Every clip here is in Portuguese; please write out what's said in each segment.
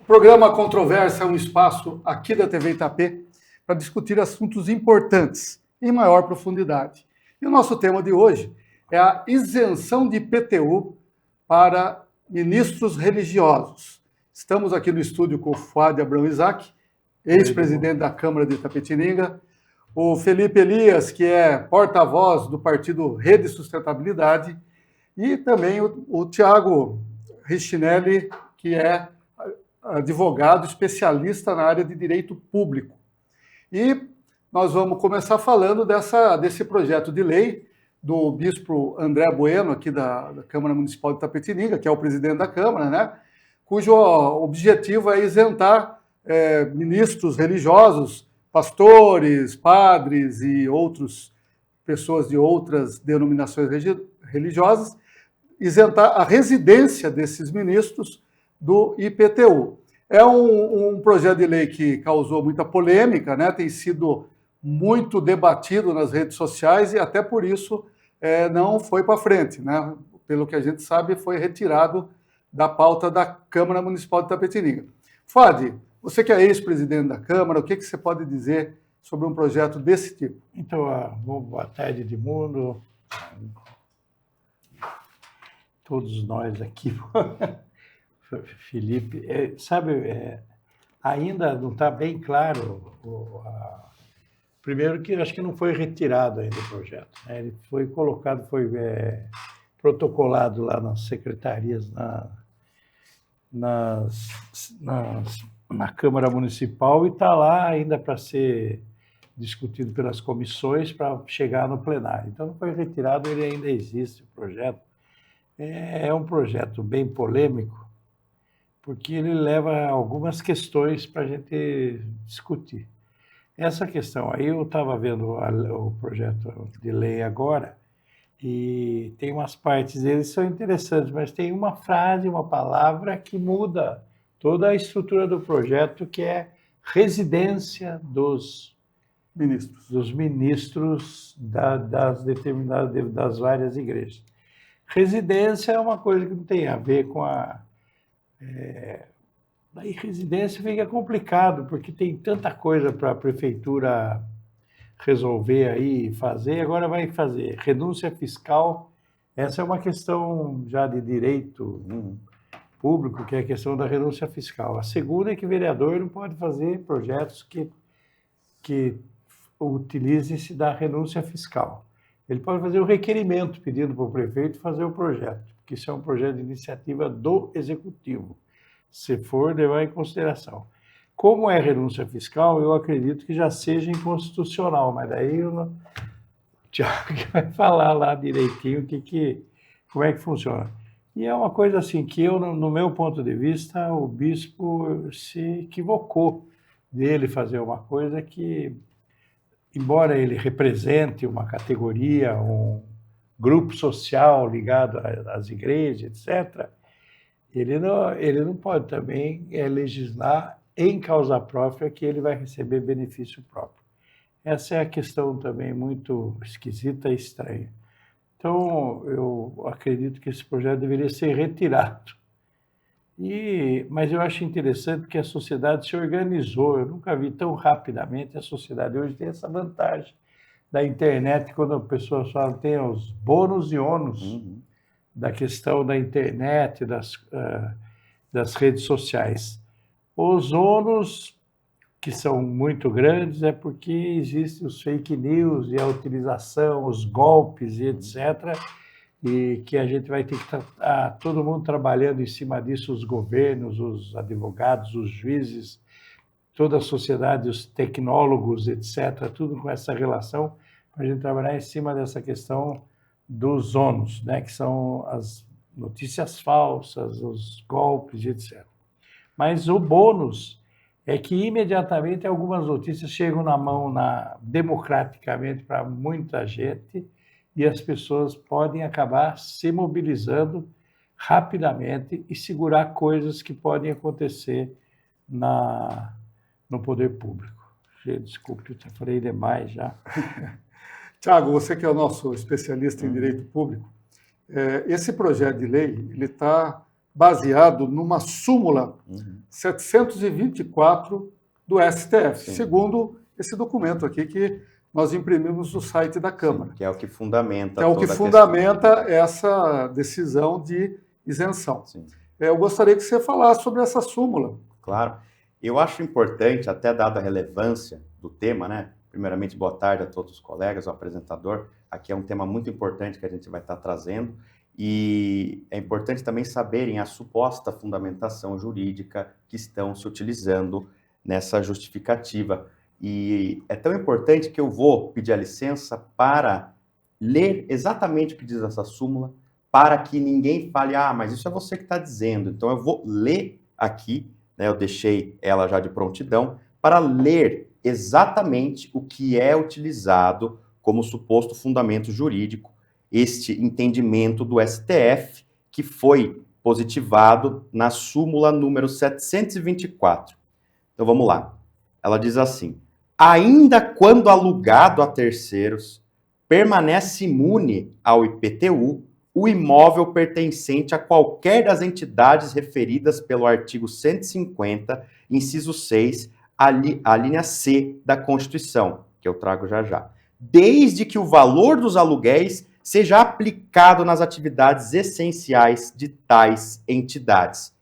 Programa Controvérsia é um espaço aqui da TV Itapê para discutir assuntos importantes em maior profundidade. E o nosso tema de hoje é a isenção de IPTU para ministros religiosos. Estamos aqui no estúdio com o Fuad Abrão Isaac, ex-presidente da Câmara de Itapetininga, o Felipe Elias, que é porta-voz do partido Rede Sustentabilidade, e também o Tiago Riccinelli, que é advogado especialista na área de direito público. E nós vamos começar falando desse projeto de lei do bispo André Bueno, aqui da Câmara Municipal de Itapetininga, que é o presidente da Câmara, né? Cujo objetivo é isentar ministros religiosos, pastores, padres e outras pessoas de outras denominações religiosas, isentar a residência desses ministros do IPTU. É um projeto de lei que causou muita polêmica, né? Tem sido muito debatido nas redes sociais e até por isso não foi para frente, né? Pelo que a gente sabe, foi retirado da pauta da Câmara Municipal de Itapetininga. Fuad, você que é ex-presidente da Câmara, o que você pode dizer sobre um projeto desse tipo? Então, boa tarde de mundo, todos nós aqui. Felipe, ainda não está bem claro. Primeiro que acho que não foi retirado ainda o projeto, né? Ele foi colocado, foi protocolado lá nas secretarias, na Câmara Municipal, e está lá ainda para ser discutido pelas comissões para chegar no plenário. Então não foi retirado, ele ainda existe o projeto. É um projeto bem polêmico, porque ele leva algumas questões para a gente discutir. Essa questão aí, eu estava vendo o projeto de lei agora, e tem umas partes dele que são interessantes, mas tem uma frase, uma palavra que muda toda a estrutura do projeto, que é residência dos ministros das várias igrejas. Residência é uma coisa que não tem a ver com Daí residência fica complicado, porque tem tanta coisa para a prefeitura resolver aí e fazer, agora vai fazer. Renúncia fiscal, essa é uma questão já de direito público, que é a questão da renúncia fiscal. A segunda é que o vereador não pode fazer projetos que utilizem-se da renúncia fiscal. Ele pode fazer um requerimento pedindo para o prefeito fazer o projeto, porque isso é um projeto de iniciativa do Executivo, se for levar em consideração. Como é renúncia fiscal, eu acredito que já seja inconstitucional, mas daí o Tiago vai falar lá direitinho como é que funciona. E é uma coisa assim que no meu ponto de vista, o bispo se equivocou dele fazer uma coisa que, embora ele represente uma categoria, um grupo social ligado às igrejas, etc., ele não pode também legislar em causa própria que ele vai receber benefício próprio. Essa é a questão também muito esquisita e estranha. Então, eu acredito que esse projeto deveria ser retirado. Mas eu acho interessante que a sociedade se organizou. Eu nunca vi tão rapidamente a sociedade. Hoje tem essa vantagem da internet, quando a pessoa fala, tem os bônus e ônus da questão da internet, das redes sociais. Os ônus, que são muito grandes, é porque existem os fake news e a utilização, os golpes e etc., e que a gente vai ter que estar todo mundo trabalhando em cima disso, os governos, os advogados, os juízes, toda a sociedade, os tecnólogos, etc., tudo com essa relação, para a gente trabalhar em cima dessa questão dos ônus, né, que são as notícias falsas, os golpes, etc. Mas o bônus é que imediatamente algumas notícias chegam na mão democraticamente para muita gente e as pessoas podem acabar se mobilizando rapidamente e segurar coisas que podem acontecer no poder público. Desculpe, eu falei demais já. Tiago, você que é o nosso especialista em direito público, esse projeto de lei ele está baseado numa súmula 724 do STF, Sim. segundo esse documento aqui que nós imprimimos no site da Câmara. Sim, que é o que fundamenta Que é o que toda a fundamenta essa decisão de isenção. questão. Sim. Eu gostaria que você falasse sobre essa súmula. Claro. Eu acho importante, até dada a relevância do tema, né? Primeiramente, boa tarde a todos os colegas, ao apresentador. Aqui é um tema muito importante que a gente vai estar trazendo. E é importante também saberem a suposta fundamentação jurídica que estão se utilizando nessa justificativa. E é tão importante que eu vou pedir a licença para ler exatamente o que diz essa súmula, para que ninguém fale, mas isso é você que está dizendo. Então, eu vou ler aqui, né, eu deixei ela já de prontidão, para ler exatamente o que é utilizado como suposto fundamento jurídico, este entendimento do STF, que foi positivado na súmula número 724. Então, vamos lá. Ela diz assim: ainda quando alugado a terceiros, permanece imune ao IPTU o imóvel pertencente a qualquer das entidades referidas pelo artigo 150, inciso 6, a linha C da Constituição, que eu trago já já, desde que o valor dos aluguéis seja aplicado nas atividades essenciais de tais entidades.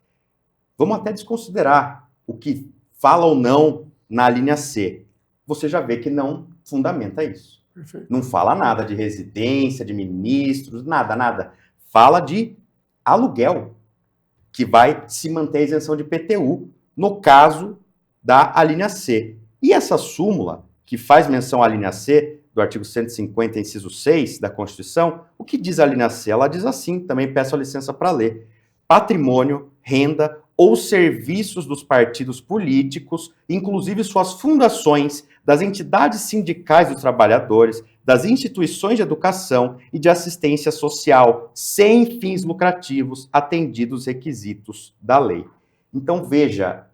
Vamos até desconsiderar o que fala ou não na linha C. Você já vê que não fundamenta isso. Perfeito. Não fala nada de residência, de ministros, nada. Fala de aluguel, que vai se manter a isenção de IPTU, no caso da alínea C. E essa súmula, que faz menção à linha C, do artigo 150, inciso 6 da Constituição, o que diz a linha C? Ela diz assim, também peço a licença para ler: patrimônio, renda ou serviços dos partidos políticos, inclusive suas fundações, das entidades sindicais dos trabalhadores, das instituições de educação e de assistência social, sem fins lucrativos, atendidos os requisitos da lei. Então, veja,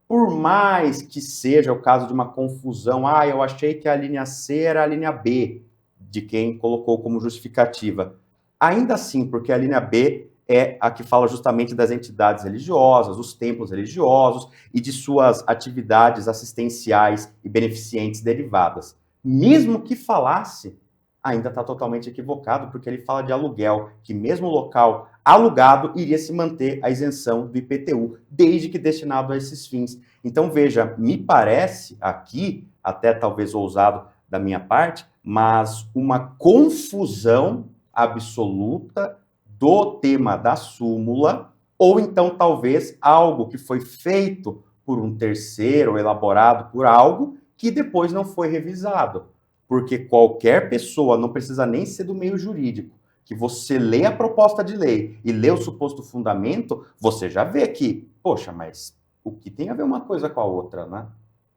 por mais que seja o caso de uma confusão, eu achei que a linha C era a linha B, de quem colocou como justificativa. Ainda assim, porque a linha B é a que fala justamente das entidades religiosas, os templos religiosos e de suas atividades assistenciais e beneficentes derivadas. Mesmo que falasse, ainda está totalmente equivocado, porque ele fala de aluguel, que mesmo o local alugado iria se manter a isenção do IPTU, desde que destinado a esses fins. Então, veja, me parece aqui, até talvez ousado da minha parte, mas uma confusão absoluta do tema da súmula, ou então talvez algo que foi feito por um terceiro, elaborado por algo, que depois não foi revisado. Porque qualquer pessoa, não precisa nem ser do meio jurídico, que você lê a proposta de lei e lê o suposto fundamento, você já vê que, poxa, mas o que tem a ver uma coisa com a outra, né?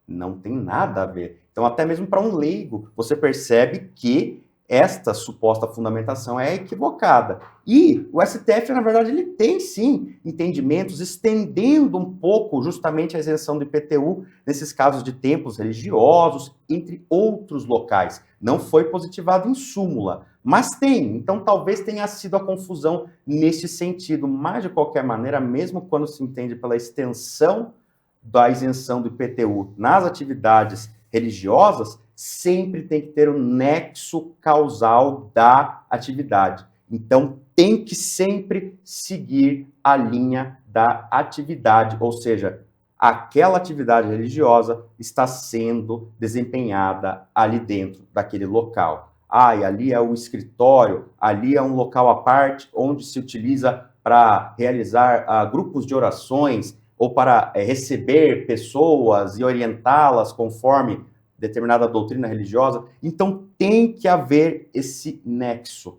Não tem nada a ver. Então, até mesmo para um leigo, você percebe que esta suposta fundamentação é equivocada. E o STF, na verdade, ele tem, sim, entendimentos estendendo um pouco justamente a isenção do IPTU nesses casos de templos religiosos, entre outros locais. Não foi positivado em súmula, mas tem. Então, talvez tenha sido a confusão nesse sentido. Mas, de qualquer maneira, mesmo quando se entende pela extensão da isenção do IPTU nas atividades religiosas, sempre tem que ter um nexo causal da atividade. Então, tem que sempre seguir a linha da atividade, ou seja, aquela atividade religiosa está sendo desempenhada ali dentro daquele local. E ali é o escritório, ali é um local à parte onde se utiliza para realizar grupos de orações ou para receber pessoas e orientá-las conforme determinada doutrina religiosa. Então, tem que haver esse nexo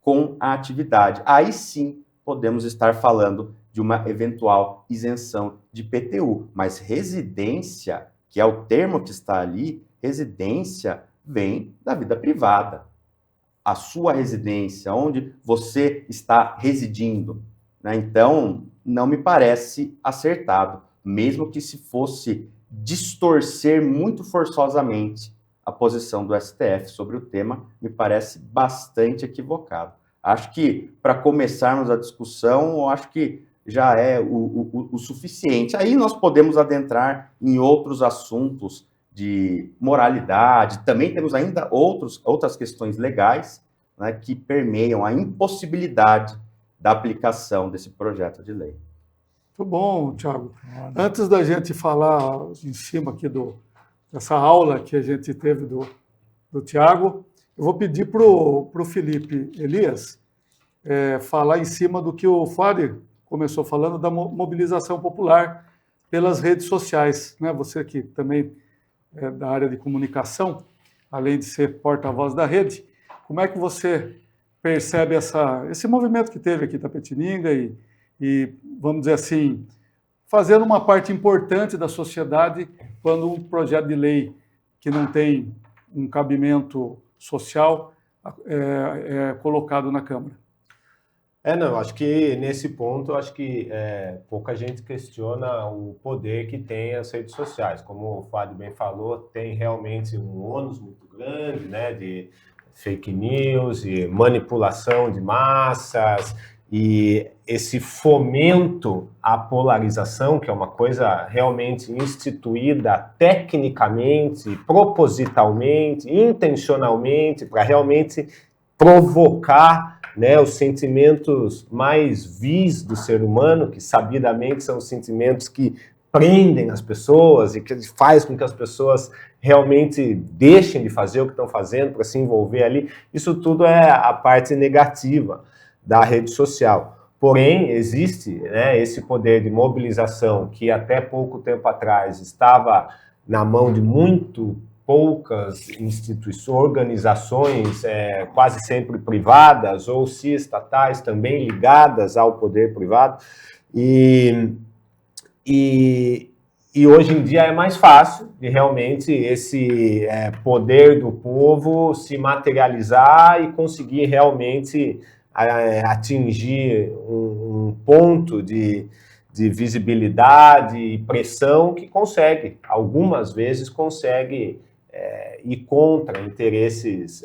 com a atividade. Aí sim, podemos estar falando de uma eventual isenção de IPTU. Mas residência, que é o termo que está ali, residência vem da vida privada. A sua residência, onde você está residindo, né? Então, não me parece acertado, mesmo que se fosse distorcer muito forçosamente a posição do STF sobre o tema, me parece bastante equivocado. Acho que, para começarmos a discussão, eu acho que já é o suficiente. Aí nós podemos adentrar em outros assuntos de moralidade, também temos ainda outras questões legais, né, que permeiam a impossibilidade da aplicação desse projeto de lei. Muito bom, Thiago. Antes da gente falar em cima aqui dessa aula que a gente teve do Thiago, eu vou pedir para o Felipe Elias falar em cima do que o Fábio começou falando da mobilização popular pelas redes sociais, né? Você que também é da área de comunicação, além de ser porta-voz da rede, como é que você percebe esse movimento que teve aqui em Itapetininga e, vamos dizer assim, fazendo uma parte importante da sociedade quando um projeto de lei que não tem um cabimento social é colocado na Câmara? Não, acho que nesse ponto, acho que pouca gente questiona o poder que tem as redes sociais. Como o Fábio bem falou, tem realmente um ônus muito grande, né, de fake news e manipulação de massas, e esse fomento à polarização, que é uma coisa realmente instituída tecnicamente, propositalmente, intencionalmente, para realmente provocar, né, os sentimentos mais vis do ser humano, que sabidamente são os sentimentos que prendem as pessoas e que faz com que as pessoas realmente deixem de fazer o que estão fazendo para se envolver ali. Isso tudo é a parte negativa da rede social. Porém, existe, né, esse poder de mobilização que até pouco tempo atrás estava na mão de muito poucas instituições, organizações, quase sempre privadas, ou se estatais também ligadas ao poder privado, e hoje em dia é mais fácil de realmente esse poder do povo se materializar e conseguir realmente atingir um ponto de visibilidade e pressão que consegue, algumas vezes consegue ir contra interesses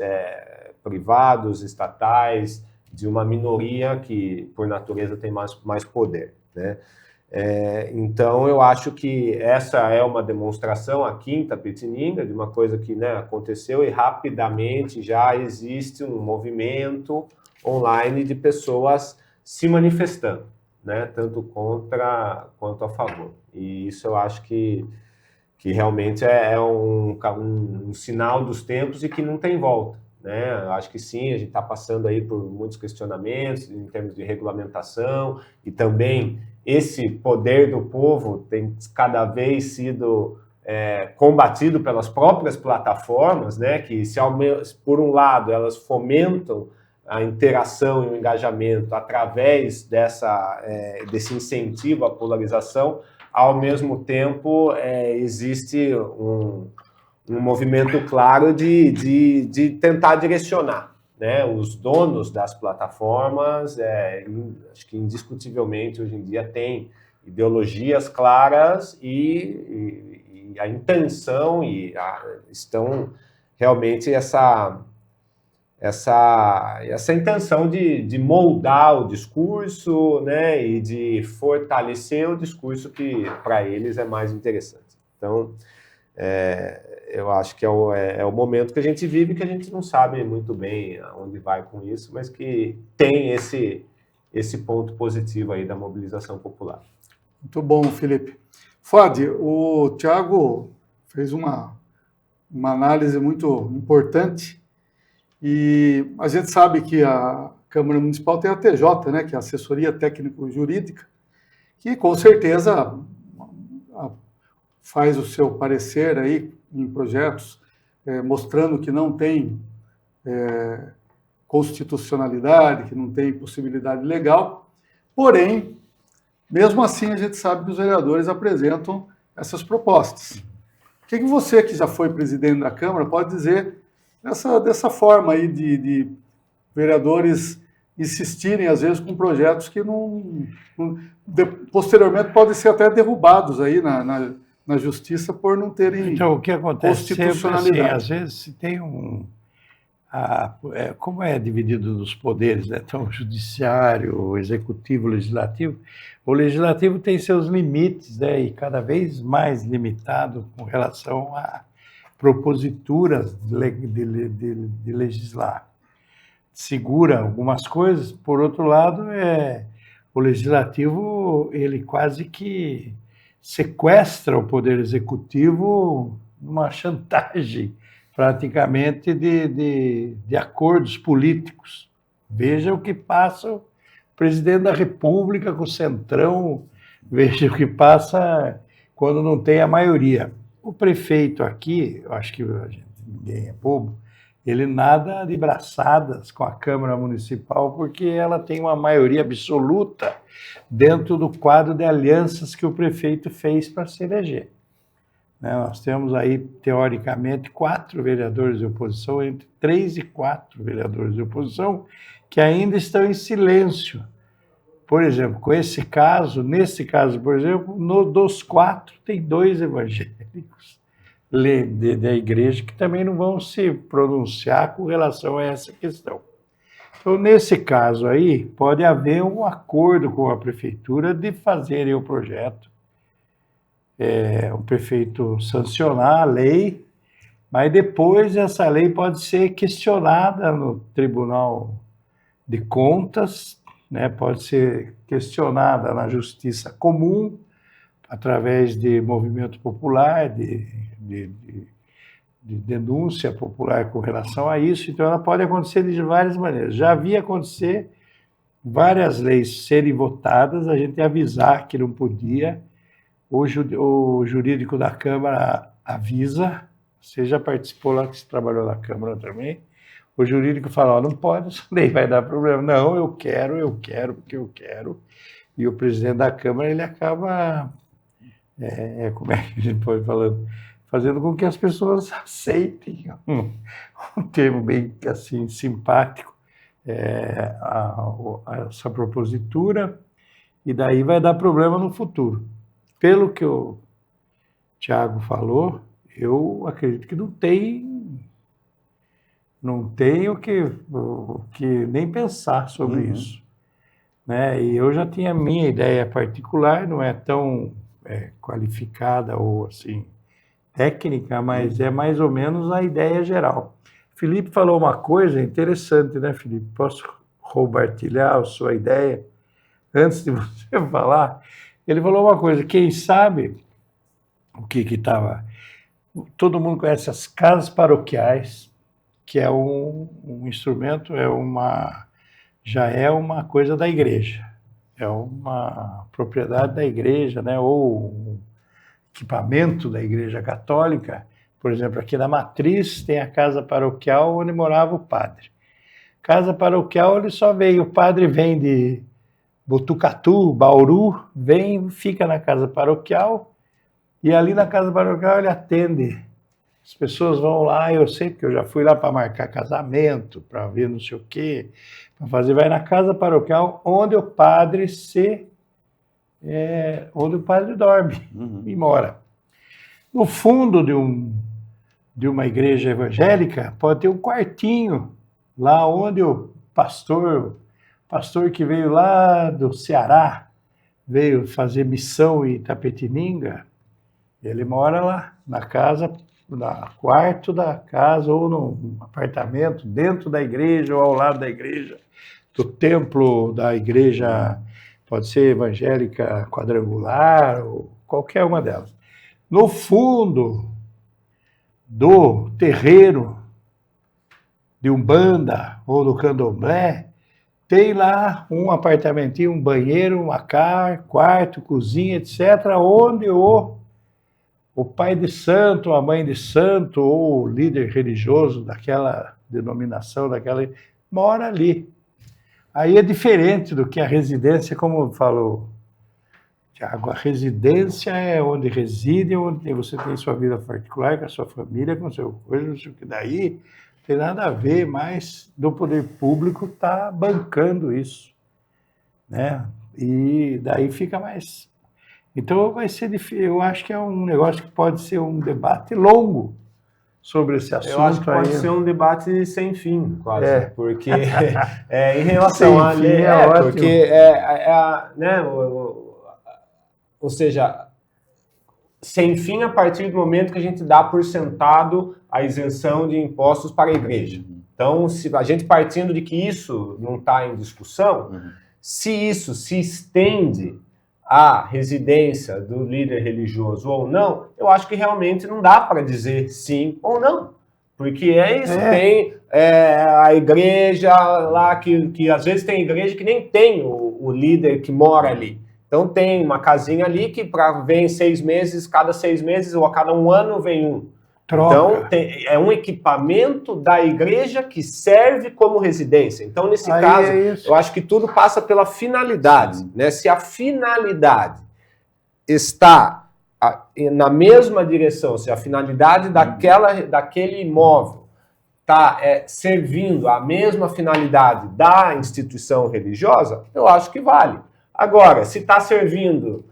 privados, estatais, de uma minoria que, por natureza, tem mais poder, né? Então, eu acho que essa é uma demonstração aqui em Itapetininga de uma coisa que, né, aconteceu e rapidamente já existe um movimento online de pessoas se manifestando, né, tanto contra quanto a favor. E isso eu acho que realmente é um sinal dos tempos e que não tem volta, né? Eu acho que sim, a gente está passando aí por muitos questionamentos em termos de regulamentação e também esse poder do povo tem cada vez sido combatido pelas próprias plataformas, né? Que se por um lado elas fomentam a interação e o engajamento através desse incentivo à polarização, ao mesmo tempo existe um movimento claro de tentar direcionar, né? Os donos das plataformas, acho que indiscutivelmente hoje em dia tem ideologias claras e a intenção estão realmente essa intenção de moldar o discurso, né, e de fortalecer o discurso que para eles é mais interessante. Então, eu acho que é o momento que a gente vive, que a gente não sabe muito bem aonde vai com isso, mas que tem esse ponto positivo aí da mobilização popular. Muito bom, Felipe. Fadi, o Thiago fez uma análise muito importante. E a gente sabe que a Câmara Municipal tem a TJ, né, que é a Assessoria Técnico-Jurídica, que com certeza faz o seu parecer aí em projetos, mostrando que não tem constitucionalidade, que não tem possibilidade legal. Porém, mesmo assim, a gente sabe que os vereadores apresentam essas propostas. O que você, que já foi presidente da Câmara, pode dizer dessa forma aí de vereadores insistirem, às vezes, com projetos que posteriormente podem ser até derrubados aí na justiça por não terem então, o que acontece constitucionalidade? Sempre, assim, às vezes tem como é dividido os poderes, né? Então, o judiciário, o executivo, o legislativo tem seus limites, né? E cada vez mais limitado com relação a proposituras de legislar. Segura algumas coisas, por outro lado, o legislativo, ele quase que sequestra o poder executivo numa chantagem, praticamente, de acordos políticos. Veja o que passa o presidente da República com o Centrão, veja o que passa quando não tem a maioria. O prefeito aqui, eu acho que ninguém é bobo, ele nada de braçadas com a Câmara Municipal, porque ela tem uma maioria absoluta dentro do quadro de alianças que o prefeito fez para se eleger. Nós temos aí, teoricamente, 4 vereadores de oposição, entre 3 e 4 vereadores de oposição, que ainda estão em silêncio. Por exemplo, nesse caso, por exemplo, dos 4, tem 2 evangélicos da igreja que também não vão se pronunciar com relação a essa questão. Então, nesse caso aí, pode haver um acordo com a prefeitura de fazerem o projeto, o prefeito sancionar a lei, mas depois essa lei pode ser questionada no Tribunal de Contas, né? Pode ser questionada na Justiça Comum, através de movimento popular, de denúncia popular com relação a isso. Então, ela pode acontecer de várias maneiras. Já havia acontecer várias leis serem votadas, a gente avisar que não podia, o jurídico da Câmara avisa, você já participou lá, que você trabalhou na Câmara também, o jurídico fala, não pode, essa lei vai dar problema. Não, eu quero, porque eu quero. E o presidente da Câmara, ele acaba, como é que a gente pode falar, fazendo com que as pessoas aceitem, um termo bem assim simpático, essa propositura, e daí vai dar problema no futuro. Pelo que o Thiago falou, eu acredito que não tem o que nem pensar sobre isso. Né? E eu já tinha a minha ideia particular, não é tão qualificada ou assim técnica, mas é mais ou menos a ideia geral. Felipe falou uma coisa interessante, né, Felipe? Posso compartilhar a sua ideia? Antes de você falar, ele falou uma coisa, quem sabe o que estava... Todo mundo conhece as casas paroquiais, que é um instrumento, já é uma coisa da igreja, é uma propriedade da igreja, né? Ou um equipamento da Igreja Católica. Por exemplo, aqui na Matriz tem a casa paroquial onde morava o padre. Casa paroquial, o padre vem de Botucatu, Bauru, fica na casa paroquial, e ali na casa paroquial ele atende. As pessoas vão lá, eu sei, porque eu já fui lá para marcar casamento, para ver não sei o quê, para fazer, vai na casa paroquial onde o padre dorme e mora. No fundo de uma igreja evangélica, pode ter um quartinho, lá onde o pastor que veio lá do Ceará, veio fazer missão em Itapetininga, ele mora lá, na casa, no quarto da casa, ou num apartamento dentro da igreja, ou ao lado da igreja, do templo da igreja, pode ser evangélica quadrangular, ou qualquer uma delas. No fundo do terreiro de Umbanda ou do Candomblé, tem lá um apartamentinho, um banheiro, quarto, cozinha, etc., onde o pai de santo, a mãe de santo, ou o líder religioso daquela denominação, mora ali. Aí é diferente do que a residência, como falou Tiago, a residência é onde reside, onde você tem sua vida particular, com a sua família, com seu coisa, não sei o que daí, não tem nada a ver, mas do poder público está bancando isso, né? E daí fica mais... Então vai ser difícil, eu acho que é um negócio que pode ser um debate longo, sobre esse assunto. Eu acho que pode aí. ser um debate sem fim, quase, É. porque em relação Sem à fim lei, é ótimo. porque né, ou seja, sem fim a partir do momento que a gente dá por sentado a isenção de impostos para a igreja. Então, se a gente partindo de que isso não está em discussão, se isso se estende à residência do líder religioso ou não, eu acho que realmente não dá para dizer sim ou não. Porque é isso, tem a igreja lá, que às vezes tem igreja que nem tem o líder que mora ali. Então tem uma casinha ali que vem 6 meses, cada 6 meses ou a cada 1 ano vem um. Troca. Então é um equipamento da igreja que serve como residência. Então nesse caso, eu acho que tudo passa pela finalidade. Né? Se a finalidade está na mesma direção, se a finalidade daquele imóvel está servindo a mesma finalidade da instituição religiosa, eu acho que vale. Agora, se está servindo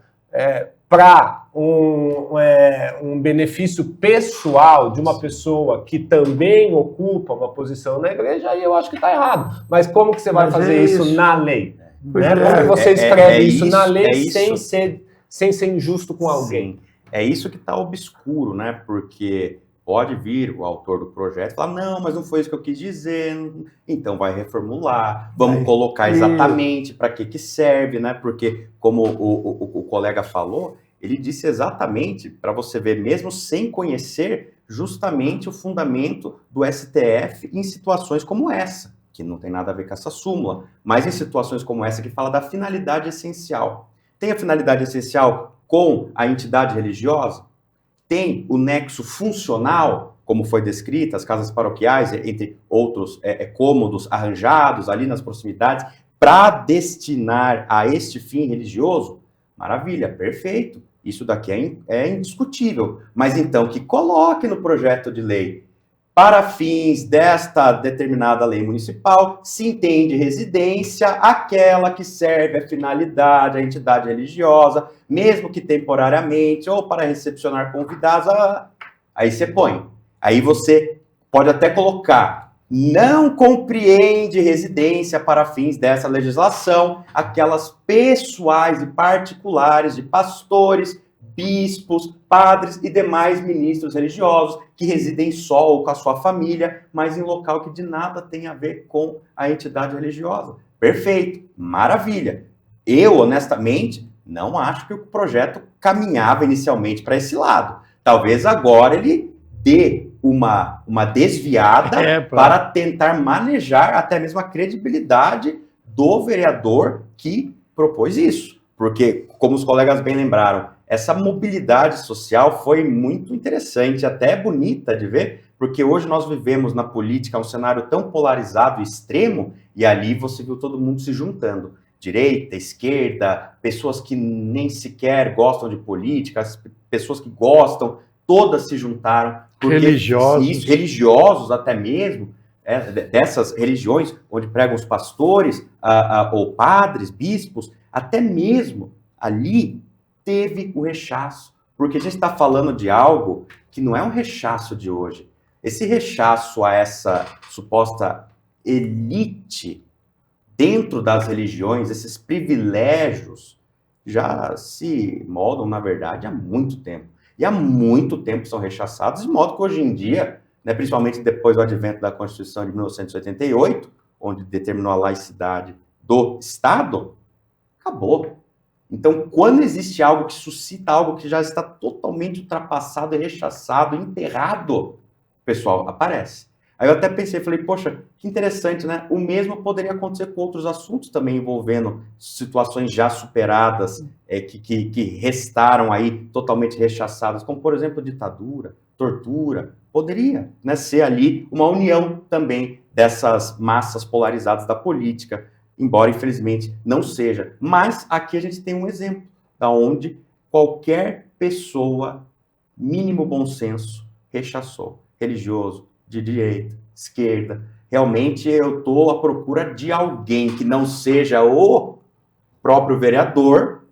para um benefício pessoal de uma pessoa que também ocupa uma posição na igreja, aí eu acho que está errado. Mas como que você vai fazer isso na lei? Né? Como que você escreve isso na lei sem ser injusto com alguém? É isso que está obscuro, né? Porque pode vir o autor do projeto e falar, não, mas não foi isso que eu quis dizer, então vai reformular, vamos colocar exatamente para que serve, né? Porque, como o colega falou, ele disse exatamente, para você ver, mesmo sem conhecer justamente o fundamento do STF em situações como essa, que não tem nada a ver com essa súmula, mas em situações como essa que fala da finalidade essencial. Tem a finalidade essencial com a entidade religiosa? Tem o nexo funcional, como foi descrito, as casas paroquiais, entre outros cômodos arranjados ali nas proximidades, para destinar a este fim religioso? Maravilha, perfeito. Isso daqui é indiscutível. Mas então que coloque no projeto de lei, para fins desta determinada lei municipal, se entende residência aquela que serve à finalidade, à entidade religiosa, mesmo que temporariamente, ou para recepcionar convidados, aí você põe. Aí você pode até colocar, não compreende residência para fins dessa legislação, aquelas pessoais e particulares de pastores, bispos, padres e demais ministros religiosos que residem só ou com a sua família, mas em local que de nada tem a ver com a entidade religiosa. Perfeito, maravilha. Eu, honestamente, não acho que o projeto caminhava inicialmente para esse lado. Talvez agora ele dê uma desviada para tentar manejar até mesmo a credibilidade do vereador que propôs isso. Porque, como os colegas bem lembraram, essa mobilidade social foi muito interessante, até bonita de ver, porque hoje nós vivemos na política um cenário tão polarizado e extremo, e ali você viu todo mundo se juntando. Direita, esquerda, pessoas que nem sequer gostam de política, pessoas que gostam, todas se juntaram. Religiosos até mesmo, dessas religiões onde pregam os pastores, ou padres, bispos, até mesmo ali teve o rechaço, porque a gente está falando de algo que não é um rechaço de hoje. Esse rechaço a essa suposta elite dentro das religiões, esses privilégios, já se moldam, na verdade, há muito tempo. E há muito tempo são rechaçados, de modo que hoje em dia, né, principalmente depois do advento da Constituição de 1988, onde determinou a laicidade do Estado, acabou. Então, quando existe algo que suscita algo que já está totalmente ultrapassado, rechaçado, enterrado, o pessoal aparece. Aí eu até pensei, falei, poxa, que interessante, né? O mesmo poderia acontecer com outros assuntos também envolvendo situações já superadas, que restaram aí totalmente rechaçadas, como, por exemplo, ditadura, tortura. Poderia, né, ser ali uma união também dessas massas polarizadas da política, embora, infelizmente, não seja. Mas aqui a gente tem um exemplo, onde qualquer pessoa, mínimo bom senso, rechaçou. Religioso, de direita, esquerda. Realmente eu estou à procura de alguém que não seja o próprio vereador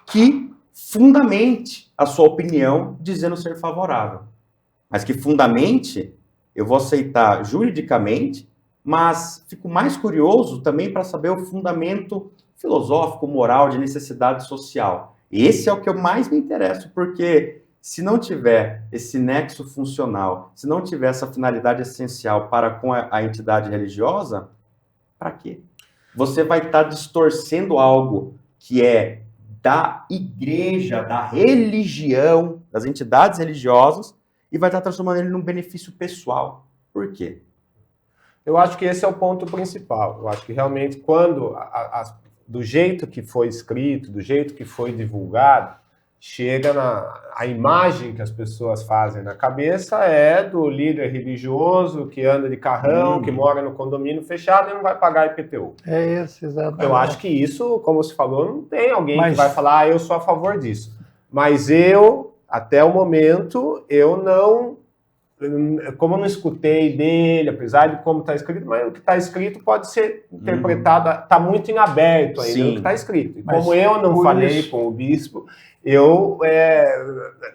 que fundamente a sua opinião dizendo ser favorável. mas que fundamente eu vou aceitar juridicamente, mas fico mais curioso também para saber o fundamento filosófico, moral, de necessidade social. Esse é o que eu mais me interesso, porque se não tiver esse nexo funcional, se não tiver essa finalidade essencial para com a entidade religiosa, para quê? Você vai estar distorcendo algo que é da igreja, da religião, das entidades religiosas, e vai estar transformando ele num benefício pessoal. Por quê? Eu acho que esse é o ponto principal. Eu acho que realmente quando, do jeito que foi escrito, do jeito que foi divulgado, chega a imagem que as pessoas fazem na cabeça é do líder religioso que anda de carrão, que mora no condomínio fechado e não vai pagar IPTU. É isso, exatamente. Eu acho que isso, como você falou, não tem alguém que vai falar, eu sou a favor disso. Mas eu, até o momento, eu não... Como eu não escutei dele, apesar de como está escrito, mas o que está escrito pode ser interpretado, está muito em aberto ainda o que está escrito. E como eu não falei com o bispo, eu,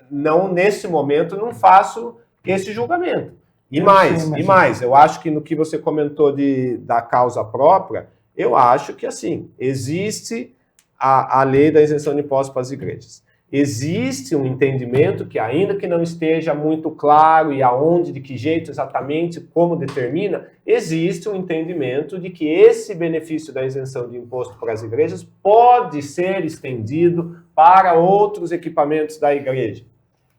não, nesse momento, não faço esse julgamento. E mais, eu acho que no que você comentou da causa própria, eu acho que, assim, existe a lei da isenção de impostos para as igrejas. Existe um entendimento que, ainda que não esteja muito claro e aonde, de que jeito exatamente, como determina, existe um entendimento de que esse benefício da isenção de imposto para as igrejas pode ser estendido para outros equipamentos da igreja,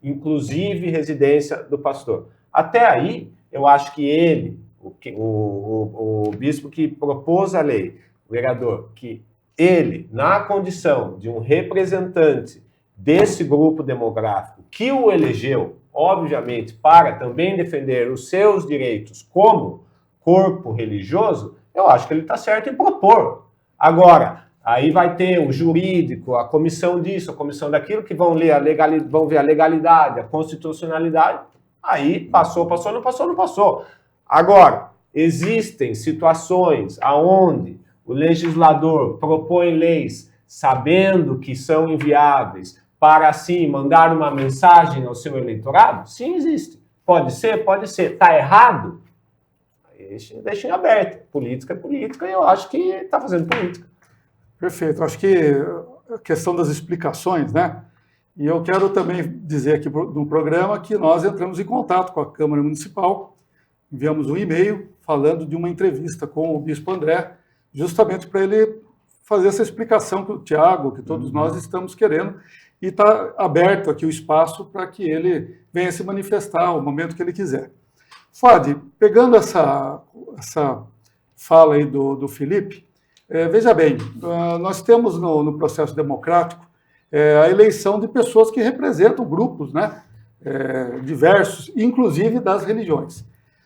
inclusive residência do pastor. Até aí, eu acho que ele, o bispo que propôs a lei, o vereador, que ele, na condição de um representante desse grupo demográfico que o elegeu, obviamente, para também defender os seus direitos como corpo religioso, eu acho que ele está certo em propor. Agora, aí vai ter o jurídico, a comissão disso, a comissão daquilo, que vão ver a legalidade, a constitucionalidade. Aí passou, não passou. Agora, existem situações aonde o legislador propõe leis sabendo que são inviáveis para, assim, mandar uma mensagem ao seu eleitorado? Sim, existe. Pode ser. Está errado? Deixa em aberto. Política é política e eu acho que está fazendo política. Perfeito. Acho que a questão das explicações, né? E eu quero também dizer aqui no programa que nós entramos em contato com a Câmara Municipal, enviamos um e-mail falando de uma entrevista com o Bispo André, justamente para ele fazer essa explicação que o Tiago, que todos nós estamos querendo, e está aberto aqui o espaço para que ele venha se manifestar o momento que ele quiser. Fadi, pegando essa fala aí do Felipe, veja bem, nós temos no processo democrático a eleição de pessoas que representam grupos, né, diversos, inclusive das religiões.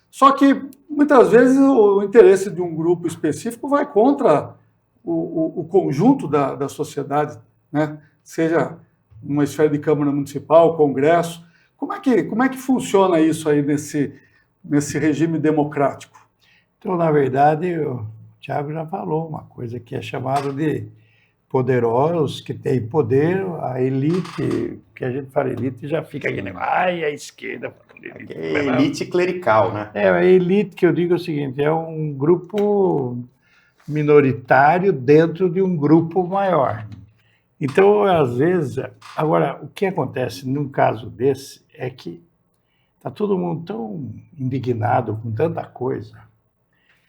Só que, muitas vezes, o interesse de um grupo específico vai contra o conjunto da sociedade, né? Seja uma esfera de Câmara Municipal, Congresso. Como é que funciona isso aí nesse regime democrático? Então, na verdade, o Tiago já falou uma coisa que é chamada de poderosos, que tem poder, a elite, que a gente fala elite, já fica aqui, ai, a esquerda... elite clerical, né? A elite, que eu digo é o seguinte, é um grupo minoritário dentro de um grupo maior. Então, às vezes... Agora, o que acontece num caso desse é que está todo mundo tão indignado com tanta coisa,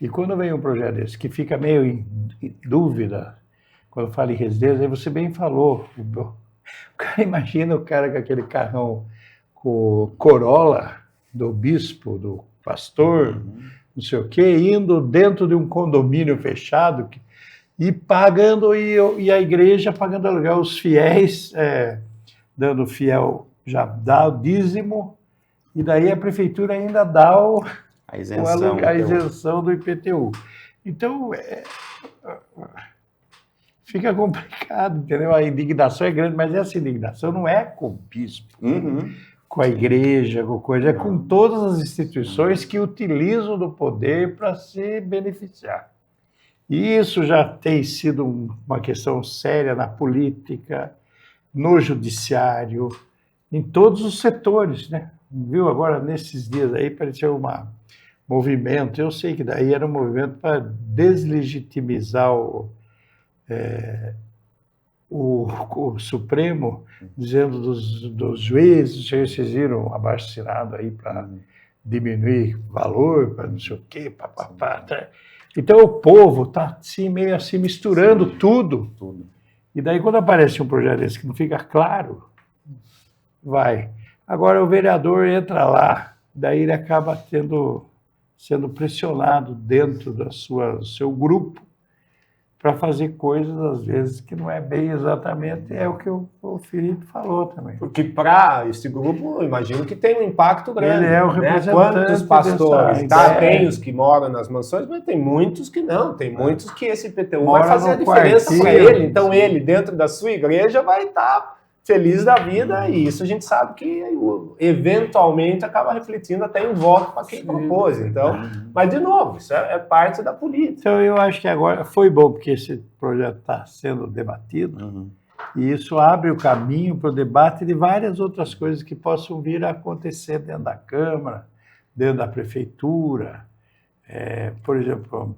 e quando vem um projeto desse que fica meio em dúvida, quando fala em residência, aí você bem falou, o cara, imagina o cara com aquele carrão com Corolla do bispo, do pastor, não sei o quê, indo dentro de um condomínio fechado e pagando, e a igreja pagando aluguel, os fiéis dando fiel, já dá o dízimo, e daí a prefeitura ainda dá a isenção do IPTU. Então, fica complicado, entendeu? A indignação é grande, mas essa indignação não é com o bispo, com a igreja, com coisa, é com todas as instituições que utilizam do poder para se beneficiar. E isso já tem sido uma questão séria na política, no judiciário, em todos os setores, né? viu, agora nesses dias aí pareceu um movimento, eu sei que daí era um movimento para deslegitimizar o Supremo, dizendo dos juízes, vocês viram um abaixo-assinado aí para diminuir valor, para não sei o quê, papapá. Tá? Então o povo está assim, meio assim, misturando tudo. E daí quando aparece um projeto desse que não fica claro, vai. Agora o vereador entra lá, daí ele acaba sendo pressionado dentro do seu grupo para fazer coisas, às vezes, que não é bem exatamente o que o Felipe falou também. Porque para esse grupo, eu imagino que tem um impacto grande. Ele é o né? representante. Quantos pastores? Dessa Tem os que moram nas mansões, mas tem muitos que não. Tem muitos que esse IPTU Mora vai fazer a no diferença para quartinho. ele. Então ele, dentro da sua igreja, vai estar feliz da vida, e isso a gente sabe que eventualmente acaba refletindo até em voto para quem propôs. Então, mas de novo, isso é parte da política. Então eu acho que agora foi bom, porque esse projeto está sendo debatido, e isso abre o caminho para o debate de várias outras coisas que possam vir a acontecer dentro da Câmara, dentro da Prefeitura. Por exemplo,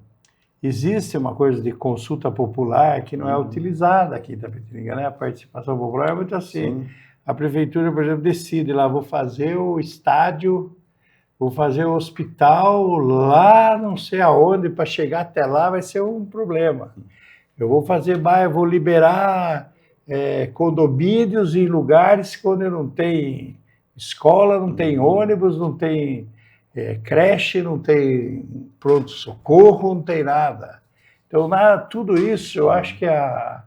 existe uma coisa de consulta popular que não é utilizada aqui em Itapetininga, né? A participação popular é muito assim. A prefeitura, por exemplo, decide lá, vou fazer o estádio, vou fazer o hospital lá não sei aonde, para chegar até lá vai ser um problema. Eu vou fazer bairro, vou liberar condomínios em lugares onde não tem escola, não tem ônibus, não tem creche, não tem pronto-socorro, não tem nada. Então, tudo isso, eu acho que a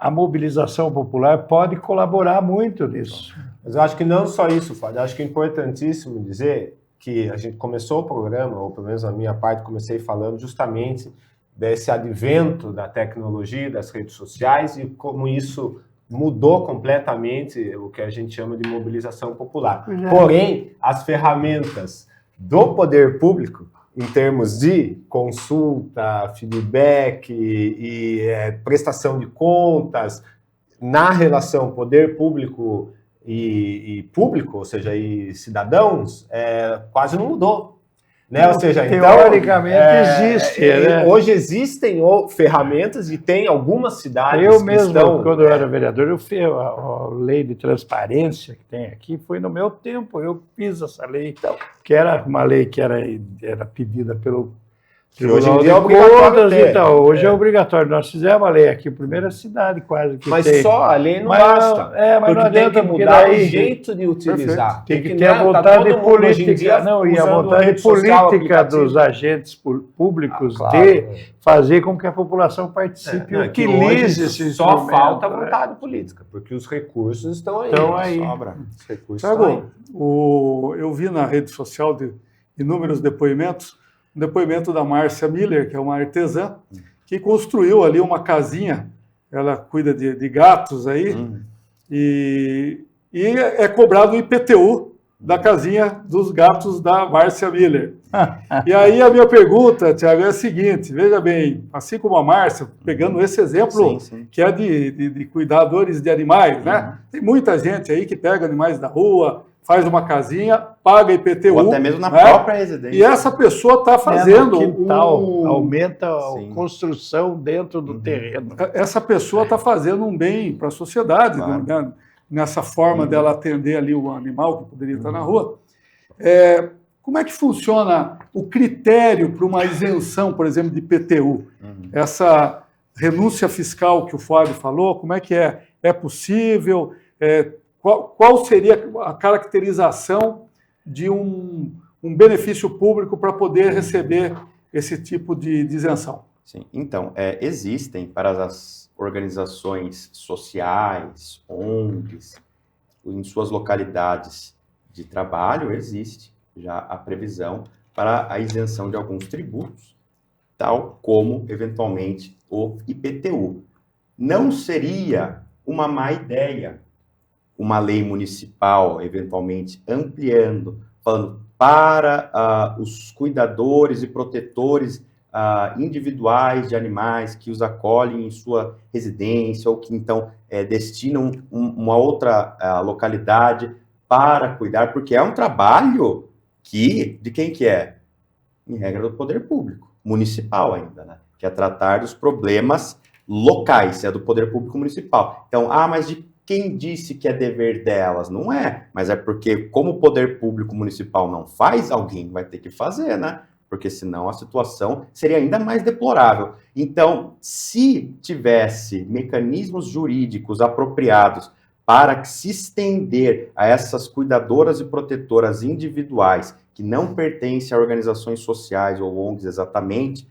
mobilização popular pode colaborar muito nisso. Mas eu acho que não só isso, Fábio. Eu acho que é importantíssimo dizer que a gente começou o programa, ou pelo menos a minha parte, comecei falando justamente desse advento da tecnologia, das redes sociais, e como isso mudou completamente o que a gente chama de mobilização popular. Porém, as ferramentas do poder público, em termos de consulta, feedback e prestação de contas, na relação poder público e público, ou seja, e cidadãos, quase não mudou. Né? Ou seja, teoricamente existe. Né? Hoje existem ferramentas e tem algumas cidades eu mesmo, quando eu era vereador, eu fiz a lei de transparência que tem aqui, foi no meu tempo, eu fiz essa lei, que era uma lei que era pedida pelo Hoje em dia é obrigatório ter. Então, hoje é obrigatório. Nós fizemos a lei aqui, primeira cidade quase que mas tem. Só a lei não basta. Mas não adianta, tem que mudar o jeito de utilizar. Tem que ter a vontade política. E a vontade política dos agentes públicos de fazer com que a população participe e utilize esse instrumento. Só falta a vontade política, porque os recursos estão aí. Sobra. Os recursos estão aí. Eu vi na rede social de inúmeros depoimentos, um depoimento da Márcia Miller, que é uma artesã, que construiu ali uma casinha, ela cuida de gatos aí, e é cobrado o IPTU da casinha dos gatos da Márcia Miller. E aí a minha pergunta, Tiago, é a seguinte, veja bem, assim como a Márcia, pegando esse exemplo, que é de cuidadores de animais, né? Tem muita gente aí que pega animais da rua, faz uma casinha, paga IPTU. Ou até mesmo na própria residência. E essa pessoa está fazendo... aumenta a construção dentro do terreno. Essa pessoa está fazendo um bem para a sociedade, né? Nessa forma dela atender ali o animal que poderia estar na rua. Como é que funciona o critério para uma isenção, por exemplo, de IPTU? Essa renúncia fiscal que o Fábio falou, como é que é? É possível? Qual seria a caracterização de um benefício público para poder receber esse tipo de isenção? Sim, então, existem para as organizações sociais, ONGs, em suas localidades de trabalho, existe já a previsão para a isenção de alguns tributos, tal como, eventualmente, o IPTU. Não seria uma má ideia uma lei municipal, eventualmente, ampliando, falando para os cuidadores e protetores individuais de animais que os acolhem em sua residência ou que, então, destinam uma outra localidade para cuidar, porque é um trabalho de quem que é? Em regra do poder público, municipal ainda, né? Que é tratar dos problemas locais, é do poder público municipal. Então, mas de quem disse que é dever delas? Não é, mas é porque como o poder público municipal não faz, alguém vai ter que fazer, né? Porque senão a situação seria ainda mais deplorável. Então, se tivesse mecanismos jurídicos apropriados para se estender a essas cuidadoras e protetoras individuais que não pertencem a organizações sociais ou ONGs exatamente,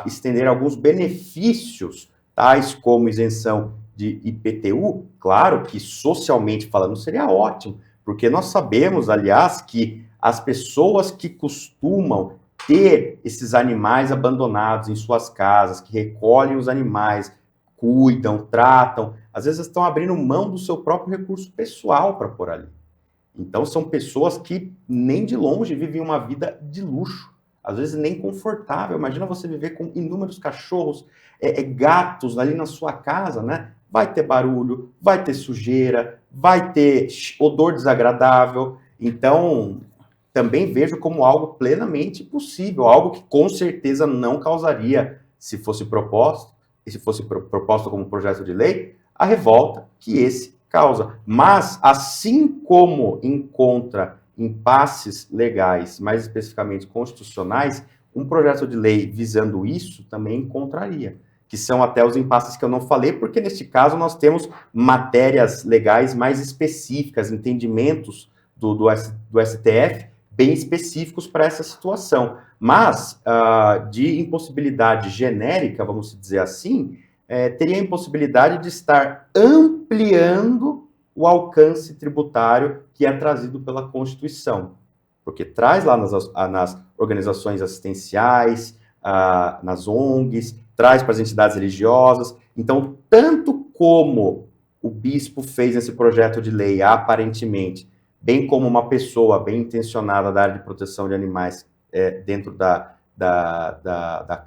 estender alguns benefícios, tais como isenção de IPTU, claro que socialmente falando seria ótimo, porque nós sabemos, aliás, que as pessoas que costumam ter esses animais abandonados em suas casas, que recolhem os animais, cuidam, tratam, às vezes estão abrindo mão do seu próprio recurso pessoal para pôr ali. Então são pessoas que nem de longe vivem uma vida de luxo, às vezes nem confortável. Imagina você viver com inúmeros cachorros, gatos ali na sua casa, né? Vai ter barulho, vai ter sujeira, vai ter odor desagradável. Então, também vejo como algo plenamente possível, algo que com certeza não causaria, se fosse proposto como projeto de lei, a revolta que esse causa. Mas, assim como encontra impasses legais, mais especificamente constitucionais, um projeto de lei visando isso também encontraria, que são até os impasses que eu não falei, porque neste caso nós temos matérias legais mais específicas, entendimentos do STF bem específicos para essa situação. Mas, de impossibilidade genérica, vamos dizer assim, teria a impossibilidade de estar ampliando o alcance tributário que é trazido pela Constituição, porque traz lá nas organizações assistenciais, nas ONGs, traz para as entidades religiosas. Então, tanto como o bispo fez esse projeto de lei, aparentemente, bem como uma pessoa bem intencionada da área de proteção de animais dentro da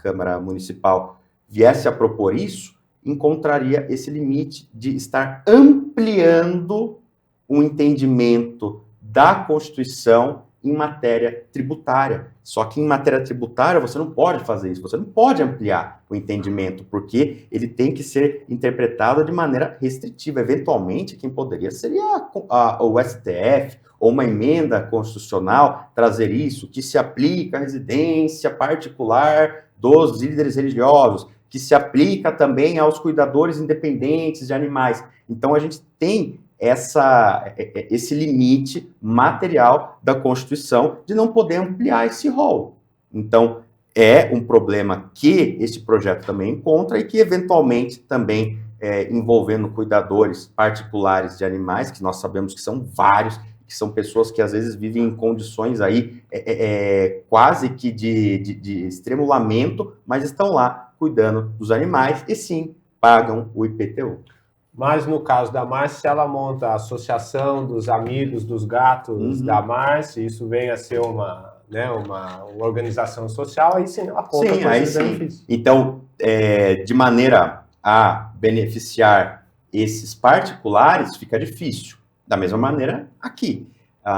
Câmara Municipal viesse a propor isso, encontraria esse limite de estar ampliando o entendimento da Constituição em matéria tributária. Só que em matéria tributária você não pode fazer isso, você não pode ampliar o entendimento, porque ele tem que ser interpretado de maneira restritiva. Eventualmente, quem poderia seria o STF, ou uma emenda constitucional, trazer isso, que se aplica à residência particular dos líderes religiosos, que se aplica também aos cuidadores independentes de animais. Então, a gente tem esse limite material da Constituição de não poder ampliar esse rol. Então, é um problema que esse projeto também encontra e que, eventualmente, também envolvendo cuidadores particulares de animais, que nós sabemos que são vários, que são pessoas que, às vezes, vivem em condições aí quase que de extremo lamento, mas estão lá cuidando dos animais e, sim, pagam o IPTU. Mas no caso da Márcia, ela monta a Associação dos Amigos dos Gatos da Márcia, isso vem a ser uma organização social, aí sim ela conta com esses benefícios. Então, de maneira a beneficiar esses particulares, fica difícil. Da mesma maneira aqui,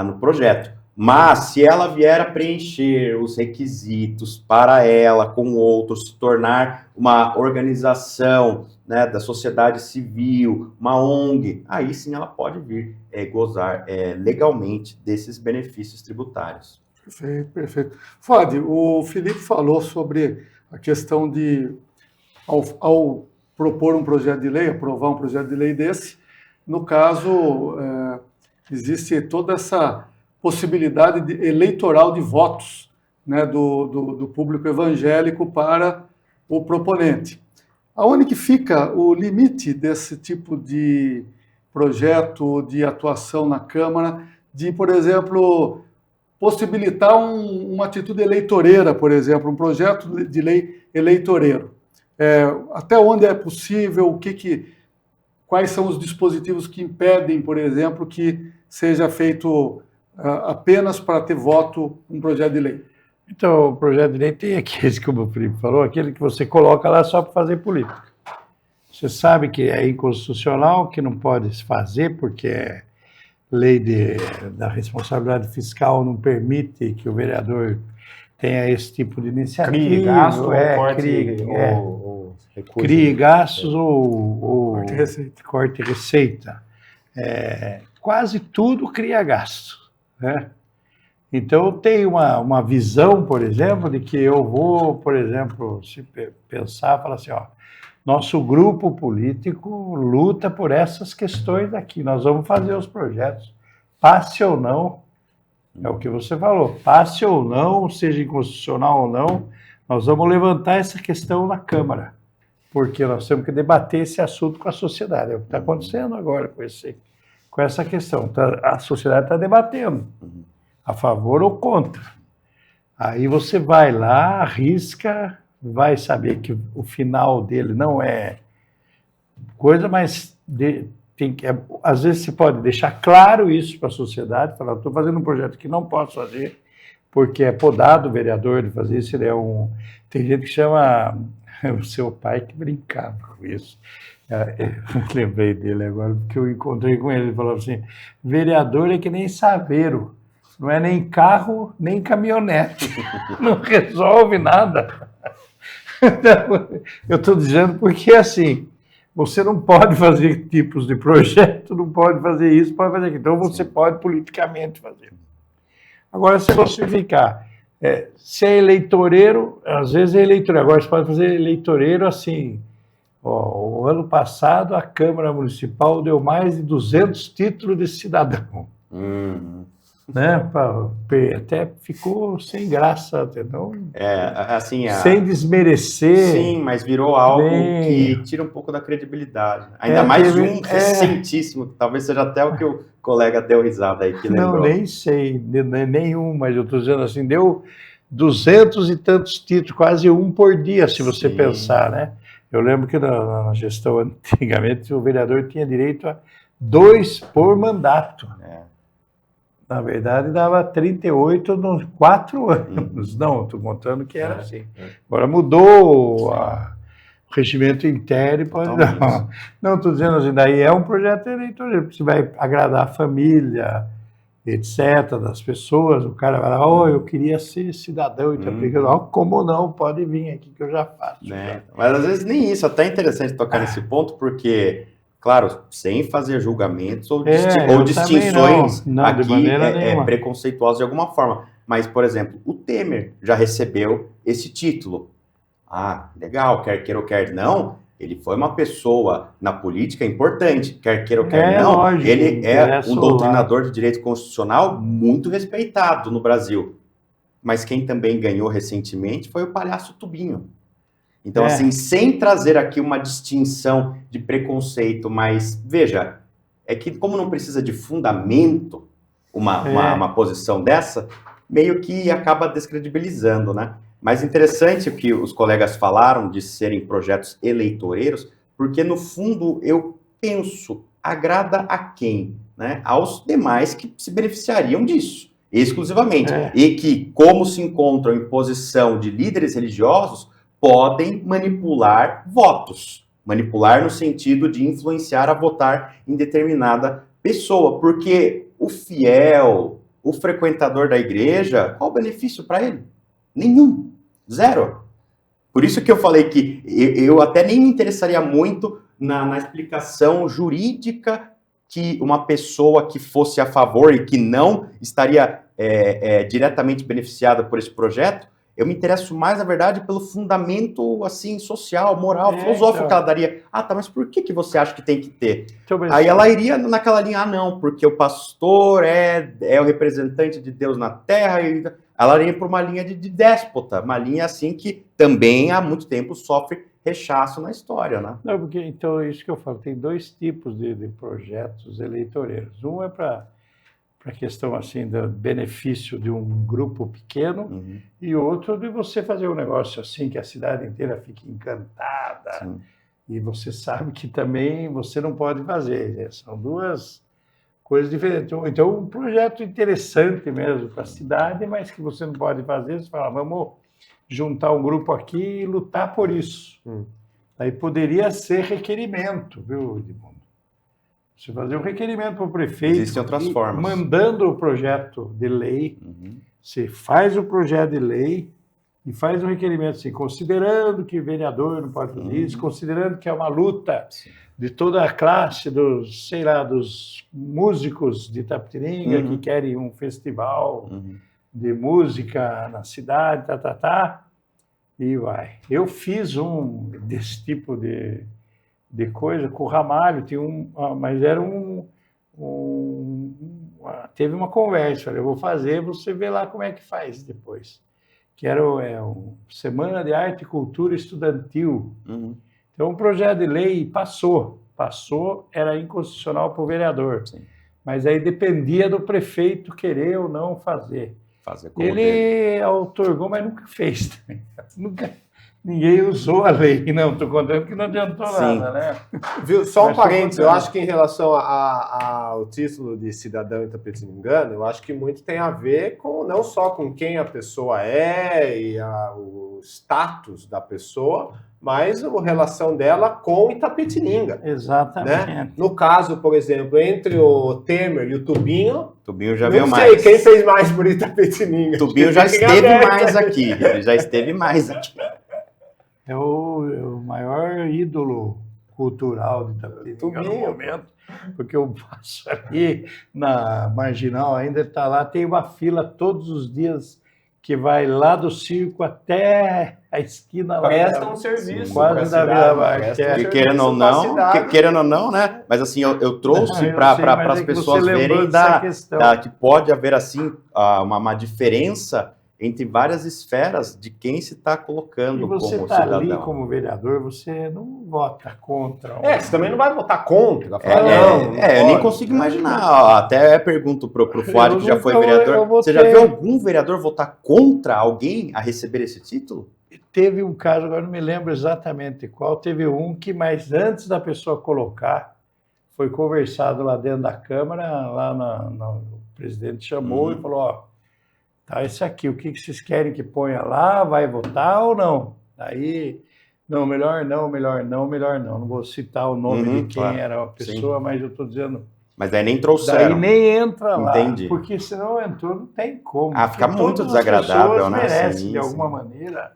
no projeto. Mas, se ela vier a preencher os requisitos para ela, com outros, se tornar uma organização, né, da sociedade civil, uma ONG, aí sim ela pode vir gozar legalmente desses benefícios tributários. Perfeito, perfeito. Fábio, o Felipe falou sobre a questão de, ao propor um projeto de lei, aprovar um projeto de lei desse, no caso, existe toda essa possibilidade eleitoral de votos, né, do público evangélico para o proponente. Aonde que fica o limite desse tipo de projeto, de atuação na Câmara, de, por exemplo, possibilitar uma atitude eleitoreira, por exemplo, um projeto de lei eleitoreiro? Até onde é possível, quais são os dispositivos que impedem, por exemplo, que seja feito apenas para ter voto um projeto de lei? Então, o projeto de lei tem aqueles, como o Felipe falou, aquele que você coloca lá só para fazer política. Você sabe que é inconstitucional, que não pode se fazer, porque lei da responsabilidade fiscal não permite que o vereador tenha esse tipo de iniciativa. Crie gasto ou crie gastos ou Corte e receita. corte e receita. Quase tudo cria gasto, né? Então, tem uma visão, por exemplo, de que eu vou, por exemplo, se pensar, falar assim, ó, nosso grupo político luta por essas questões aqui, nós vamos fazer os projetos, passe ou não, é o que você falou, passe ou não, seja inconstitucional ou não, nós vamos levantar essa questão na Câmara, porque nós temos que debater esse assunto com a sociedade, é o que está acontecendo agora com essa questão, a sociedade está debatendo, a favor ou contra. Aí você vai lá, arrisca, vai saber que o final dele não é coisa, mas às vezes você pode deixar claro isso para a sociedade, falar, estou fazendo um projeto que não posso fazer, porque é podado o vereador de fazer isso, tem gente que chama, o seu pai que brincava com isso. Eu lembrei dele agora, porque eu encontrei com ele, ele falou assim, vereador é que nem saveiro, não é nem carro, nem caminhonete, não resolve nada. Eu estou dizendo porque, assim, você não pode fazer tipos de projeto, não pode fazer isso, pode fazer aquilo. Então, você pode politicamente fazer. Agora, se você ficar, se é eleitoreiro, às vezes é eleitoreiro. Agora, você pode fazer eleitoreiro assim. O ano passado, a Câmara Municipal deu mais de 200 títulos de cidadão. Né? Até ficou sem graça, não? Sem desmerecer. Sim, mas virou algo que tira um pouco da credibilidade. Ainda mais um recentíssimo, que talvez seja até o que o colega deu risada aí, que lembrou. Não, nem sei, nenhum, mas eu estou dizendo assim, deu 200 e tantos títulos, quase um por dia, se você pensar, né? Eu lembro que na gestão antigamente o vereador tinha direito a 2 por mandato. Na verdade, dava 38 nos 4 anos. Não, estou contando que era assim. Agora mudou o regimento interno. Não, estou dizendo assim, daí é um projeto eleitoral, você vai agradar a família, etc., das pessoas. O cara vai lá, eu queria ser cidadão, e como não, pode vir aqui que eu já faço. Mas às vezes nem isso, até é interessante tocar nesse ponto, porque... Claro, sem fazer julgamentos ou distinções aqui preconceituosas de alguma forma. Mas, por exemplo, o Temer já recebeu esse título. Legal, quer queira ou quer não, ele foi uma pessoa na política importante. Quer queira ou quer não, lógico, ele é um doutrinador de direito constitucional muito respeitado no Brasil. Mas quem também ganhou recentemente foi o palhaço Tubinho. Então, assim, sem trazer aqui uma distinção de preconceito, mas, veja, é que como não precisa de fundamento uma posição dessa, meio que acaba descredibilizando, né? Mas interessante o que os colegas falaram de serem projetos eleitoreiros, porque, no fundo, eu penso, agrada a quem? Né? Aos demais que se beneficiariam disso, exclusivamente. E que, como se encontram em posição de líderes religiosos, podem manipular votos. Manipular no sentido de influenciar a votar em determinada pessoa. Porque o fiel, o frequentador da igreja, qual o benefício para ele? Nenhum. Zero. Por isso que eu falei que eu até nem me interessaria muito na explicação jurídica que uma pessoa que fosse a favor e que não estaria diretamente beneficiada por esse projeto. Eu me interesso mais, na verdade, pelo fundamento, assim, social, moral, filosófico que ela daria. Mas por que você acha que tem que ter? Aí ela iria naquela linha, não, porque o pastor é o representante de Deus na terra. Ela iria por uma linha de déspota, uma linha, assim, que também há muito tempo sofre rechaço na história, né? Não, porque, então, é isso que eu falo, tem 2 tipos de projetos eleitoreiros. Um é para a questão assim do benefício de um grupo pequeno e outro de você fazer um negócio assim que a cidade inteira fique encantada e você sabe que também você não pode fazer. São 2 coisas diferentes. Então, um projeto interessante mesmo para a cidade, mas que você não pode fazer, você fala, vamos juntar um grupo aqui e lutar por isso. Aí poderia ser requerimento, viu, Edmundo? Você fazer um requerimento para o prefeito. Existem outras formas. Mandando o projeto de lei. Você faz o projeto de lei e faz um requerimento assim, considerando que vereador não pode fazer isso, considerando que é uma luta de toda a classe dos, sei lá, dos músicos de Itapetininga que querem um festival de música na cidade, e vai. Eu fiz um desse tipo de coisa com o Ramalho, mas era teve uma conversa, falei, eu vou fazer, você vê lá como é que faz depois. Que era Semana de Arte e Cultura Estudantil. Então, o projeto de lei passou, era inconstitucional para o vereador. Sim. Mas aí dependia do prefeito querer ou não fazer. Ele dele. outorgou, mas nunca fez. Ninguém usou a lei. Não, estou contando que não adiantou nada, né? Viu? Só um Mas parênteses, eu acho que em relação ao título de cidadão itapetiningano, eu acho que muito tem a ver com não só com quem a pessoa é e o status da pessoa, mas a relação dela com Itapetininga. Exatamente. Né? No caso, por exemplo, entre o Temer e o Tubinho, já veio mais. Não sei quem fez mais por Itapetininga. Tubinho já esteve mais aqui. Ele já esteve mais aqui. É o maior ídolo cultural de Itapetininga no momento, porque eu passo ali na Marginal, ainda está lá, tem uma fila todos os dias que vai lá do circo até a esquina lá. Presta um serviço. Quase da Vila Marques. Querendo ou não, né? Mas assim, eu trouxe para as pessoas verem que pode haver assim uma diferença entre várias esferas de quem se está colocando como cidadão. E você está ali como vereador, você não vota contra. Você também não vai votar contra. Eu nem consigo imaginar. Até pergunto para o Fuad, que já foi vereador, você já viu algum vereador votar contra alguém a receber esse título? Teve um caso, agora não me lembro exatamente qual, teve um que, mas antes da pessoa colocar, foi conversado lá dentro da Câmara, o presidente chamou e falou, tá, esse aqui, o que vocês querem que ponha lá? Vai votar ou não? Aí, não, melhor não. Não vou citar o nome de quem era a pessoa, mas eu estou dizendo... Mas daí nem trouxeram. Daí nem entra lá. Entendi. Porque se não entrou, não tem como. Fica muito desagradável, né? Merece, de alguma maneira.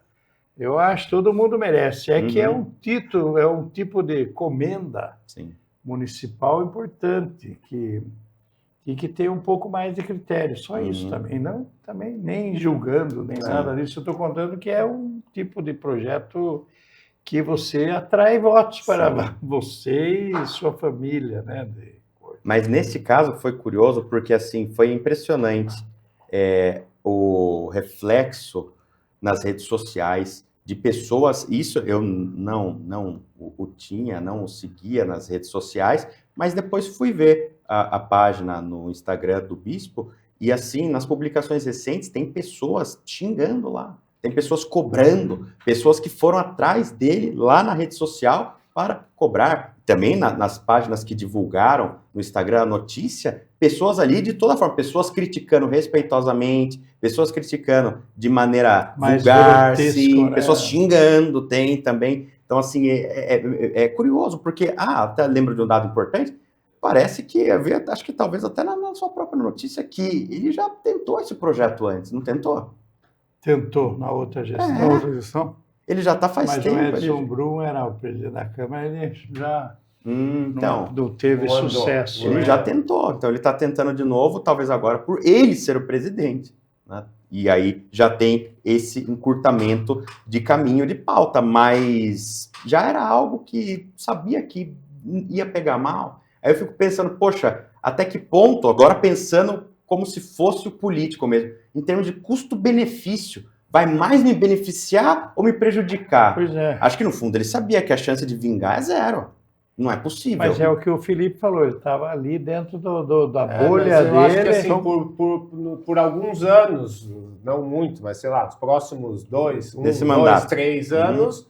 Eu acho que todo mundo merece. Que é um título, é um tipo de comenda municipal importante, que tem um pouco mais de critério, só isso também. Não, também nem julgando, nem nada disso. Eu estou contando que é um tipo de projeto que você atrai votos para você e sua família, né? Mas nesse caso foi curioso porque assim foi impressionante o reflexo nas redes sociais de pessoas. Isso eu não o seguia nas redes sociais, mas depois fui ver a página no Instagram do Bispo, e assim, nas publicações recentes, tem pessoas xingando lá, tem pessoas cobrando, pessoas que foram atrás dele lá na rede social para cobrar. Também nas páginas que divulgaram no Instagram a notícia, pessoas ali de toda forma, pessoas criticando respeitosamente, pessoas criticando de maneira vulgar, sim, né? Pessoas xingando, tem também. Então, assim, é curioso, porque, até lembro de um dado importante, parece que havia, acho que talvez até na sua própria notícia, que ele já tentou esse projeto antes, não tentou? Tentou, na outra gestão. Na outra gestão. Ele já está faz tempo. Mas o Edson Brum era o presidente da Câmara, ele já então, não teve sucesso. Ele já tentou, então ele está tentando de novo, talvez agora por ele ser o presidente, né? E aí já tem esse encurtamento de caminho de pauta, mas já era algo que sabia que ia pegar mal. Aí eu fico pensando, poxa, até que ponto, agora pensando como se fosse o político mesmo, em termos de custo-benefício, vai mais me beneficiar ou me prejudicar? Pois é. Acho que no fundo ele sabia que a chance de vingar é zero. Não é possível. Mas é o que o Felipe falou, ele estava ali dentro da bolha dele. Acho que assim, por alguns anos, não muito, mas sei lá, os próximos 2, 3 anos,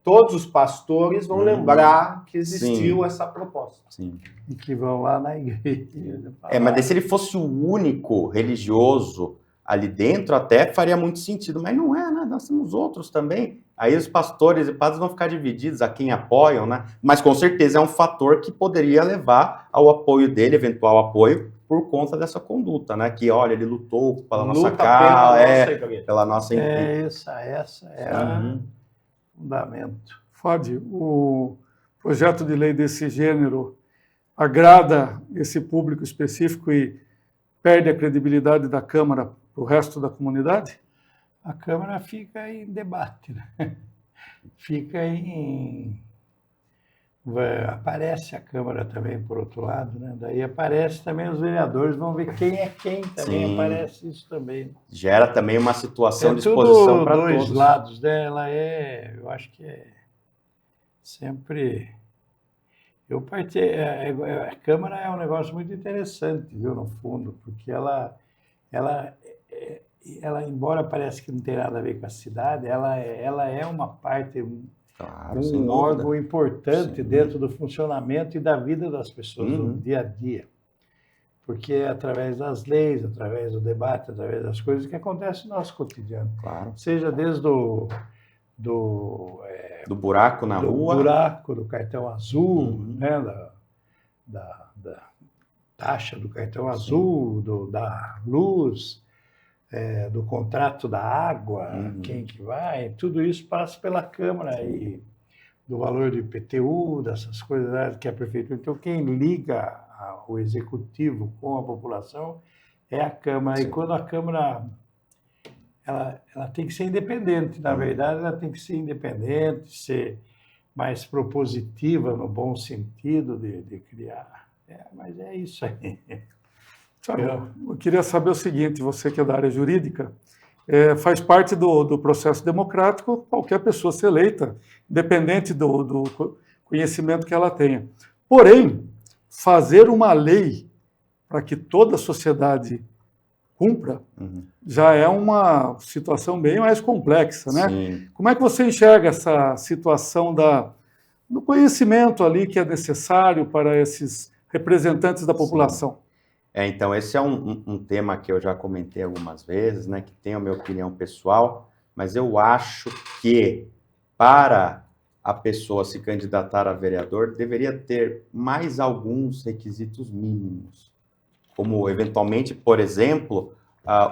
todos os pastores vão lembrar que existiu essa proposta. Sim. E que vão lá na igreja. Mas se ele fosse o único religioso ali dentro, até faria muito sentido, mas não é, né? Nós temos outros também. Aí os pastores e padres vão ficar divididos a quem apoiam, né? Mas com certeza é um fator que poderia levar ao apoio dele, eventual apoio, por conta dessa conduta, né? Que, olha, ele lutou pela nossa causa, pela nossa... Essa é o fundamento. Fábio, o projeto de lei desse gênero agrada esse público específico e perde a credibilidade da Câmara para o resto da comunidade? A Câmara fica em debate, né? Fica em... Aparece a Câmara também, por outro lado, né? Daí aparece também os vereadores, vão ver quem é quem também. Sim. Aparece isso também. Gera também uma situação de exposição para todos. Dois lados, né? Eu acho que é sempre... A Câmara é um negócio muito interessante, viu, no fundo, porque ela, embora pareça que não tem nada a ver com a cidade, ela é uma parte, claro, um órgão importante dentro do funcionamento e da vida das pessoas no dia a dia. Porque é através das leis, através do debate, através das coisas que acontecem no nosso cotidiano. Claro. Seja desde do buraco na rua. Do buraco, do cartão azul, né? Da taxa do cartão azul, da luz, do contrato da água, quem que vai, tudo isso passa pela Câmara e do valor do IPTU, dessas coisas que a Prefeitura. Então, quem liga o Executivo com a população é a Câmara. Sim. E quando a Câmara... Ela tem que ser independente, na verdade, ela tem que ser independente, ser mais propositiva no bom sentido de criar. Mas é isso aí. Eu queria saber o seguinte, você que é da área jurídica, faz parte do processo democrático qualquer pessoa ser eleita, independente do conhecimento que ela tenha. Porém, fazer uma lei para que toda a sociedade cumpra, já é uma situação bem mais complexa, né? Sim. Como é que você enxerga essa situação do conhecimento ali que é necessário para esses representantes da população? Então, esse é um tema que eu já comentei algumas vezes, né? Que tem a minha opinião pessoal, mas eu acho que para a pessoa se candidatar a vereador, deveria ter mais alguns requisitos mínimos, como, eventualmente, por exemplo,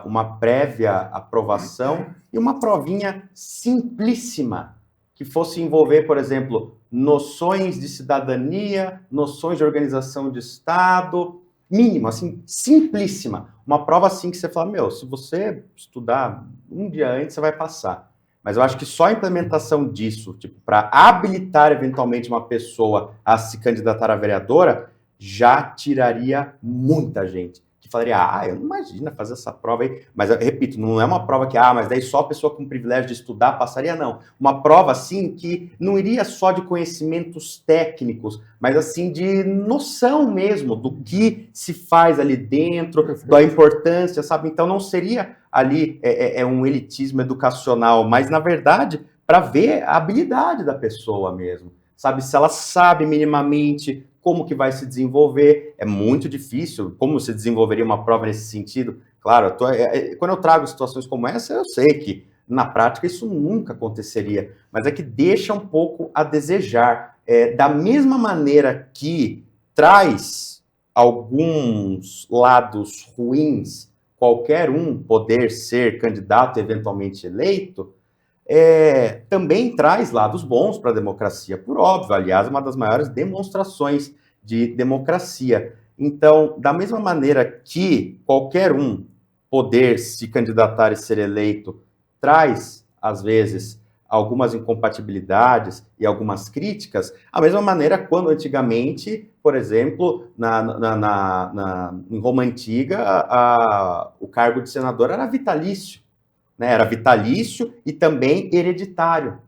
uma prévia aprovação e uma provinha simplíssima, que fosse envolver, por exemplo, noções de cidadania, noções de organização de Estado, mínimo, assim, simplíssima. Uma prova assim que você fala, se você estudar um dia antes, você vai passar. Mas eu acho que só a implementação disso, tipo, para habilitar eventualmente uma pessoa a se candidatar a vereadora, já tiraria muita gente. Que falaria, eu não imagino fazer essa prova aí. Mas, eu repito, não é uma prova que, mas daí só a pessoa com privilégio de estudar passaria, não. Uma prova, assim, que não iria só de conhecimentos técnicos, mas, assim, de noção mesmo do que se faz ali dentro, da importância, sabe? Então, não seria ali um elitismo educacional, mas, na verdade, para ver a habilidade da pessoa mesmo. Sabe, se ela sabe minimamente como que vai se desenvolver, é muito difícil, como se desenvolveria uma prova nesse sentido. Claro, quando eu trago situações como essa, eu sei que, na prática, isso nunca aconteceria, mas é que deixa um pouco a desejar. Da mesma maneira que traz alguns lados ruins, qualquer um poder ser candidato eventualmente eleito, também traz lados bons para a democracia, por óbvio, aliás, uma das maiores demonstrações de democracia. Então, da mesma maneira que qualquer um poder se candidatar e ser eleito traz, às vezes, algumas incompatibilidades e algumas críticas, a mesma maneira quando antigamente, por exemplo, em Roma Antiga, o cargo de senador era vitalício. Era vitalício e também hereditário.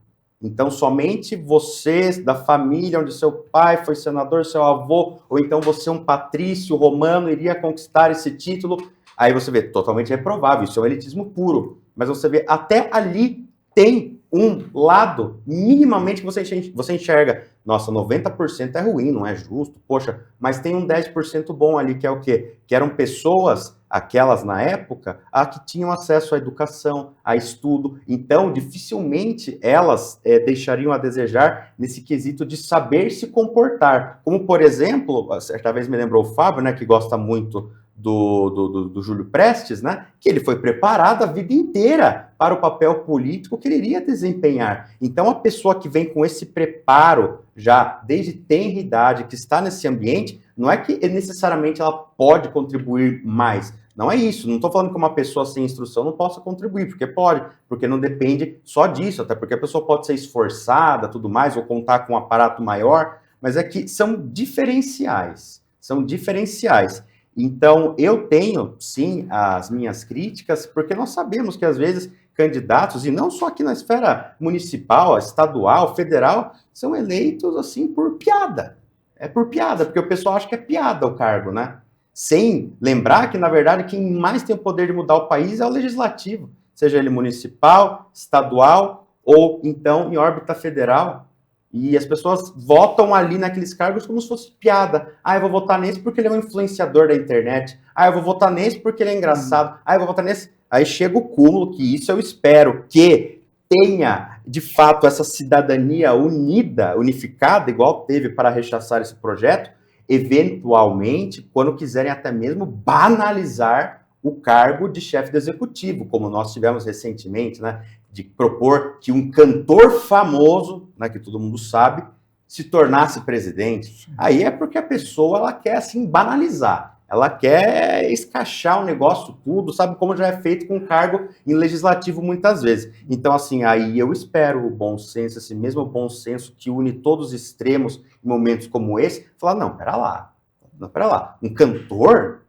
Então, somente você, da família onde seu pai foi senador, seu avô, ou então você, um patrício romano, iria conquistar esse título. Aí você vê, totalmente reprovável, isso é um elitismo puro. Mas você vê, até ali tem um lado, minimamente, que você enxerga Nossa, 90% é ruim, não é justo, poxa, mas tem um 10% bom ali, que é o quê? Que eram pessoas, aquelas na época, que tinham acesso à educação, a estudo, então dificilmente elas deixariam a desejar nesse quesito de saber se comportar. Como, por exemplo, certa vez me lembrou o Fábio, né, que gosta muito do Júlio Prestes, né, que ele foi preparado a vida inteira para o papel político que ele iria desempenhar. Então, a pessoa que vem com esse preparo já desde tenra idade, que está nesse ambiente, não é que necessariamente ela pode contribuir mais. Não é isso. Não estou falando que uma pessoa sem instrução não possa contribuir, porque pode, porque não depende só disso, até porque a pessoa pode ser esforçada, tudo mais, ou contar com um aparato maior, mas é que são diferenciais. São diferenciais. Então, eu tenho, sim, as minhas críticas, porque nós sabemos que, às vezes, candidatos, e não só aqui na esfera municipal, estadual, federal, são eleitos, assim, por piada. É por piada, porque o pessoal acha que é piada o cargo, né? Sem lembrar que, na verdade, quem mais tem o poder de mudar o país é o legislativo, seja ele municipal, estadual, ou, então, em órbita federal. E as pessoas votam ali naqueles cargos como se fosse piada. Eu vou votar nesse porque ele é um influenciador da internet. Eu vou votar nesse porque ele é engraçado. Eu vou votar nesse... Aí chega o cúmulo, que isso eu espero que tenha, de fato, essa cidadania unida, unificada, igual teve para rechaçar esse projeto, eventualmente, quando quiserem até mesmo banalizar o cargo de chefe do executivo, como nós tivemos recentemente, né? De propor que um cantor famoso, né, que todo mundo sabe, se tornasse presidente. Aí é porque a pessoa, ela quer, assim, banalizar. Ela quer escachar o negócio tudo, sabe? Como já é feito com cargo em legislativo muitas vezes. Então, assim, aí eu espero o bom senso, esse mesmo bom senso que une todos os extremos em momentos como esse, falar, não, pera lá. Um cantor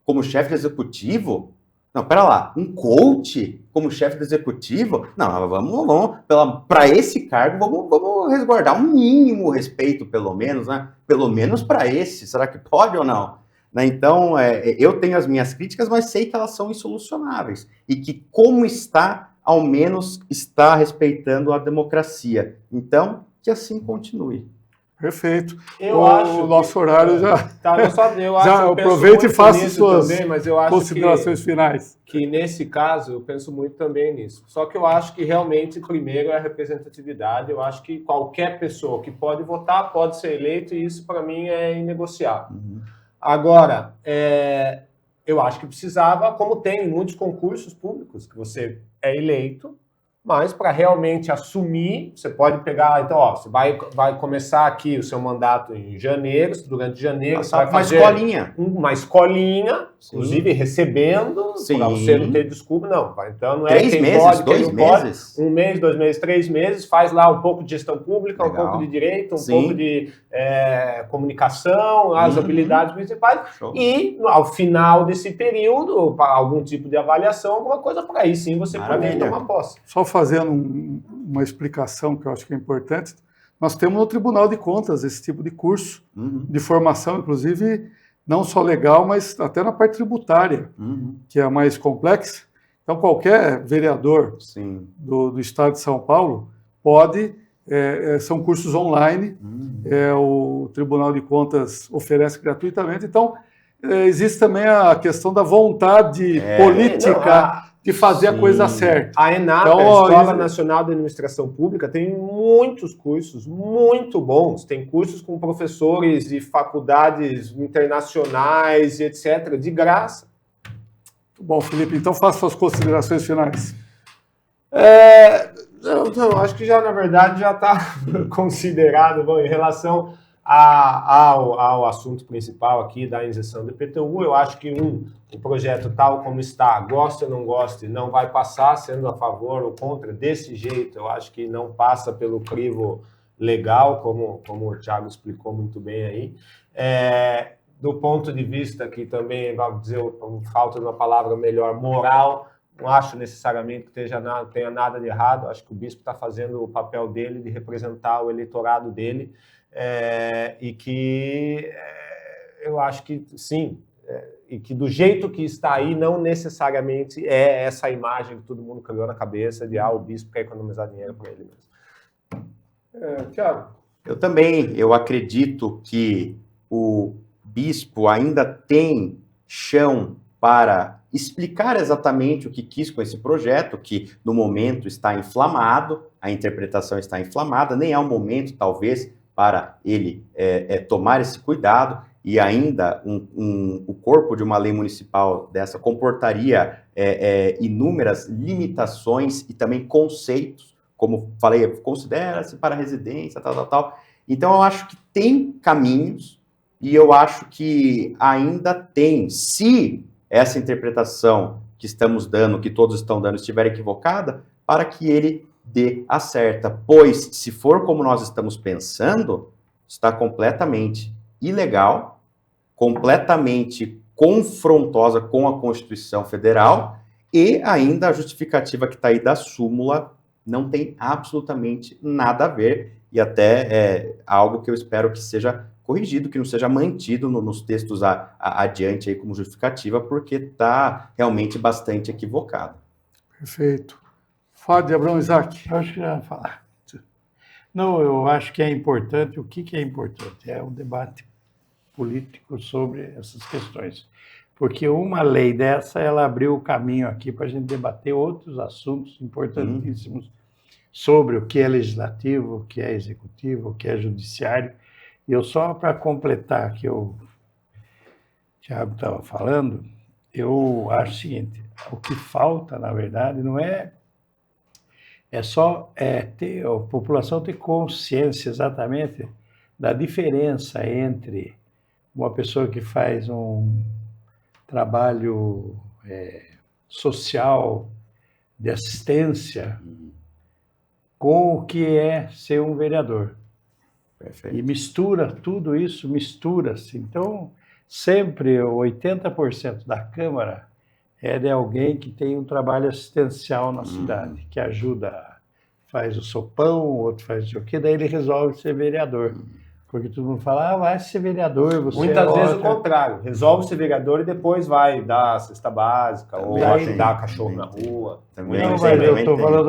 como chefe de executivo? Não, pera lá, um coach como chefe do executivo? Não, vamos para esse cargo, vamos resguardar um mínimo respeito, pelo menos, né? Pelo menos para esse. Será que pode ou não? Né? Então, eu tenho as minhas críticas, mas sei que elas são insolucionáveis. E que, como está, ao menos está respeitando a democracia. Então, que assim continue. Perfeito. Eu acho o nosso horário já... eu acho, já aproveite e faça suas também, mas eu acho considerações finais. Que nesse caso, eu penso muito também nisso. Só que eu acho que realmente, primeiro, é a representatividade. Eu acho que qualquer pessoa que pode votar pode ser eleito, e isso, para mim, é inegociável. Agora, eu acho que precisava, como tem em muitos concursos públicos, que você é eleito, mas para realmente assumir, você pode pegar, então, você vai começar aqui o seu mandato em janeiro, durante janeiro, você vai fazer uma escolinha, sim, inclusive recebendo, para você não ter desculpa, não. Então, não é 3 meses, 2 meses? 1 mês, 2 meses, 3 meses, faz lá um pouco de gestão pública, legal, um pouco de direito, sim, pouco de comunicação, as habilidades principais, show, e ao final desse período, para algum tipo de avaliação, alguma coisa por aí, sim, você pode tomar posse. Só fazendo uma explicação que eu acho que é importante, nós temos no Tribunal de Contas esse tipo de curso de formação, inclusive não só legal, mas até na parte tributária, que é a mais complexa. Então, qualquer vereador do Estado de São Paulo pode, são cursos online, o Tribunal de Contas oferece gratuitamente. Então, existe também a questão da vontade política de fazer a coisa certa. A ENAP, então, a Escola Nacional de Administração Pública, tem muitos cursos muito bons. Tem cursos com professores de faculdades internacionais, etc., de graça. Muito bom, Felipe. Então, faça suas considerações finais. Não, acho que já, na verdade, já está considerado. Bom, em relação ao assunto principal aqui da isenção do IPTU, eu acho que o projeto tal como está, goste ou não goste, não vai passar, sendo a favor ou contra, desse jeito, eu acho que não passa pelo crivo legal, como o Thiago explicou muito bem aí. Do ponto de vista que também, vamos dizer, falta de uma palavra melhor, moral, não acho necessariamente que tenha nada de errado, acho que o bispo está fazendo o papel dele de representar o eleitorado dele, e que eu acho que sim, e que do jeito que está aí não necessariamente é essa imagem que todo mundo criou na cabeça de o bispo quer economizar dinheiro para ele mesmo. Thiago? Eu também, eu acredito que o bispo ainda tem chão para explicar exatamente o que quis com esse projeto, que no momento está inflamado, a interpretação está inflamada, nem é o momento, talvez, para ele tomar esse cuidado, e ainda o corpo de uma lei municipal dessa comportaria inúmeras limitações e também conceitos, como falei, considera-se para residência, tal. Então, eu acho que tem caminhos, e eu acho que ainda tem, se essa interpretação que estamos dando, que todos estão dando, estiver equivocada, para que ele dê a certa. Pois, se for como nós estamos pensando, está completamente ilegal, completamente confrontosa com a Constituição Federal, e ainda a justificativa que está aí da súmula não tem absolutamente nada a ver, e até é algo que eu espero que seja corrigido, que não seja mantido nos textos adiante aí como justificativa, porque está realmente bastante equivocado. Perfeito. Fábio Abrão Isaac. Eu acho que já falar. Não, eu acho que é importante. O que é importante? É um debate político sobre essas questões. Porque uma lei dessa, ela abriu o caminho aqui para a gente debater outros assuntos importantíssimos sobre o que é legislativo, o que é executivo, o que é judiciário. E eu só para completar que o Thiago estava falando, eu acho o seguinte, o que falta, na verdade, não é só ter a população ter consciência exatamente da diferença entre uma pessoa que faz um trabalho social, de assistência, com o que é ser um vereador. Perfeito. E mistura tudo isso, mistura-se. Então, sempre 80% da Câmara é de alguém que tem um trabalho assistencial na cidade, que ajuda, faz o sopão, o outro faz o quê, daí ele resolve ser vereador. Porque todo mundo fala, vai ser vereador, você Muitas vezes o contrário, resolve ser vereador e depois vai dar a cesta básica ou ajudar o cachorro na rua. Também, não,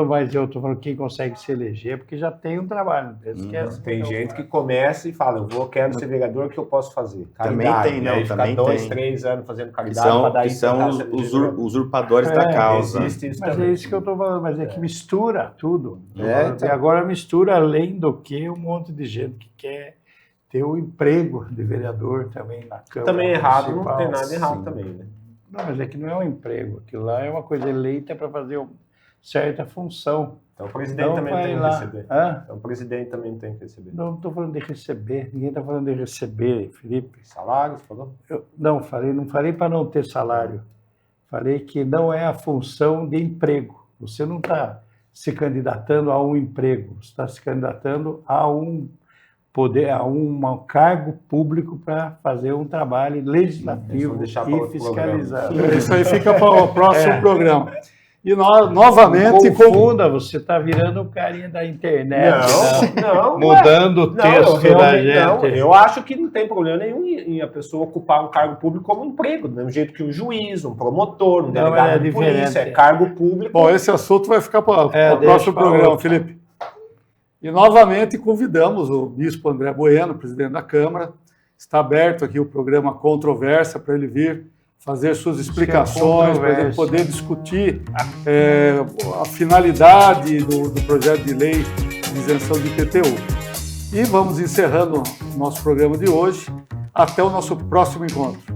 mas eu estou falando, quem consegue se eleger, porque já tem um trabalho. Tem gente que começa e fala, quero ser vereador, o que eu posso fazer? Caridade. Também tem, não, também tem. 2, 3 anos fazendo caridade para dar que são os usurpadores da causa. Mas é isso que eu estou falando, mas é que mistura tudo. E agora mistura, além do que, um monte de gente que quer ter um emprego de vereador também na Câmara. Também é errado, não tem nada errado também, né? Não, mas é que não é um emprego, aquilo lá é uma coisa eleita para fazer uma certa função. Então o presidente também tem que receber. Então o presidente também tem que receber. Não estou falando de receber, ninguém está falando de receber, Felipe. Salário, você falou? Não falei para não ter salário. Falei que não é a função de emprego. Você não está se candidatando a um emprego, você está se candidatando a um cargo público para fazer um trabalho legislativo e fiscalizar. Isso aí fica para o próximo programa. E novamente... Confunda, você está virando o carinha da internet. Não, mudando o texto da gente. Não, eu acho que não tem problema nenhum em a pessoa ocupar um cargo público como emprego, do mesmo jeito que um juiz, um promotor, um delegado de polícia, é cargo público. Bom, esse assunto vai ficar para o próximo programa, Felipe. E novamente convidamos o bispo André Bueno, presidente da Câmara. Está aberto aqui o programa Controvérsia para ele vir fazer suas explicações, para ele poder discutir a finalidade do projeto de lei de isenção de IPTU. E vamos encerrando o nosso programa de hoje. Até o nosso próximo encontro.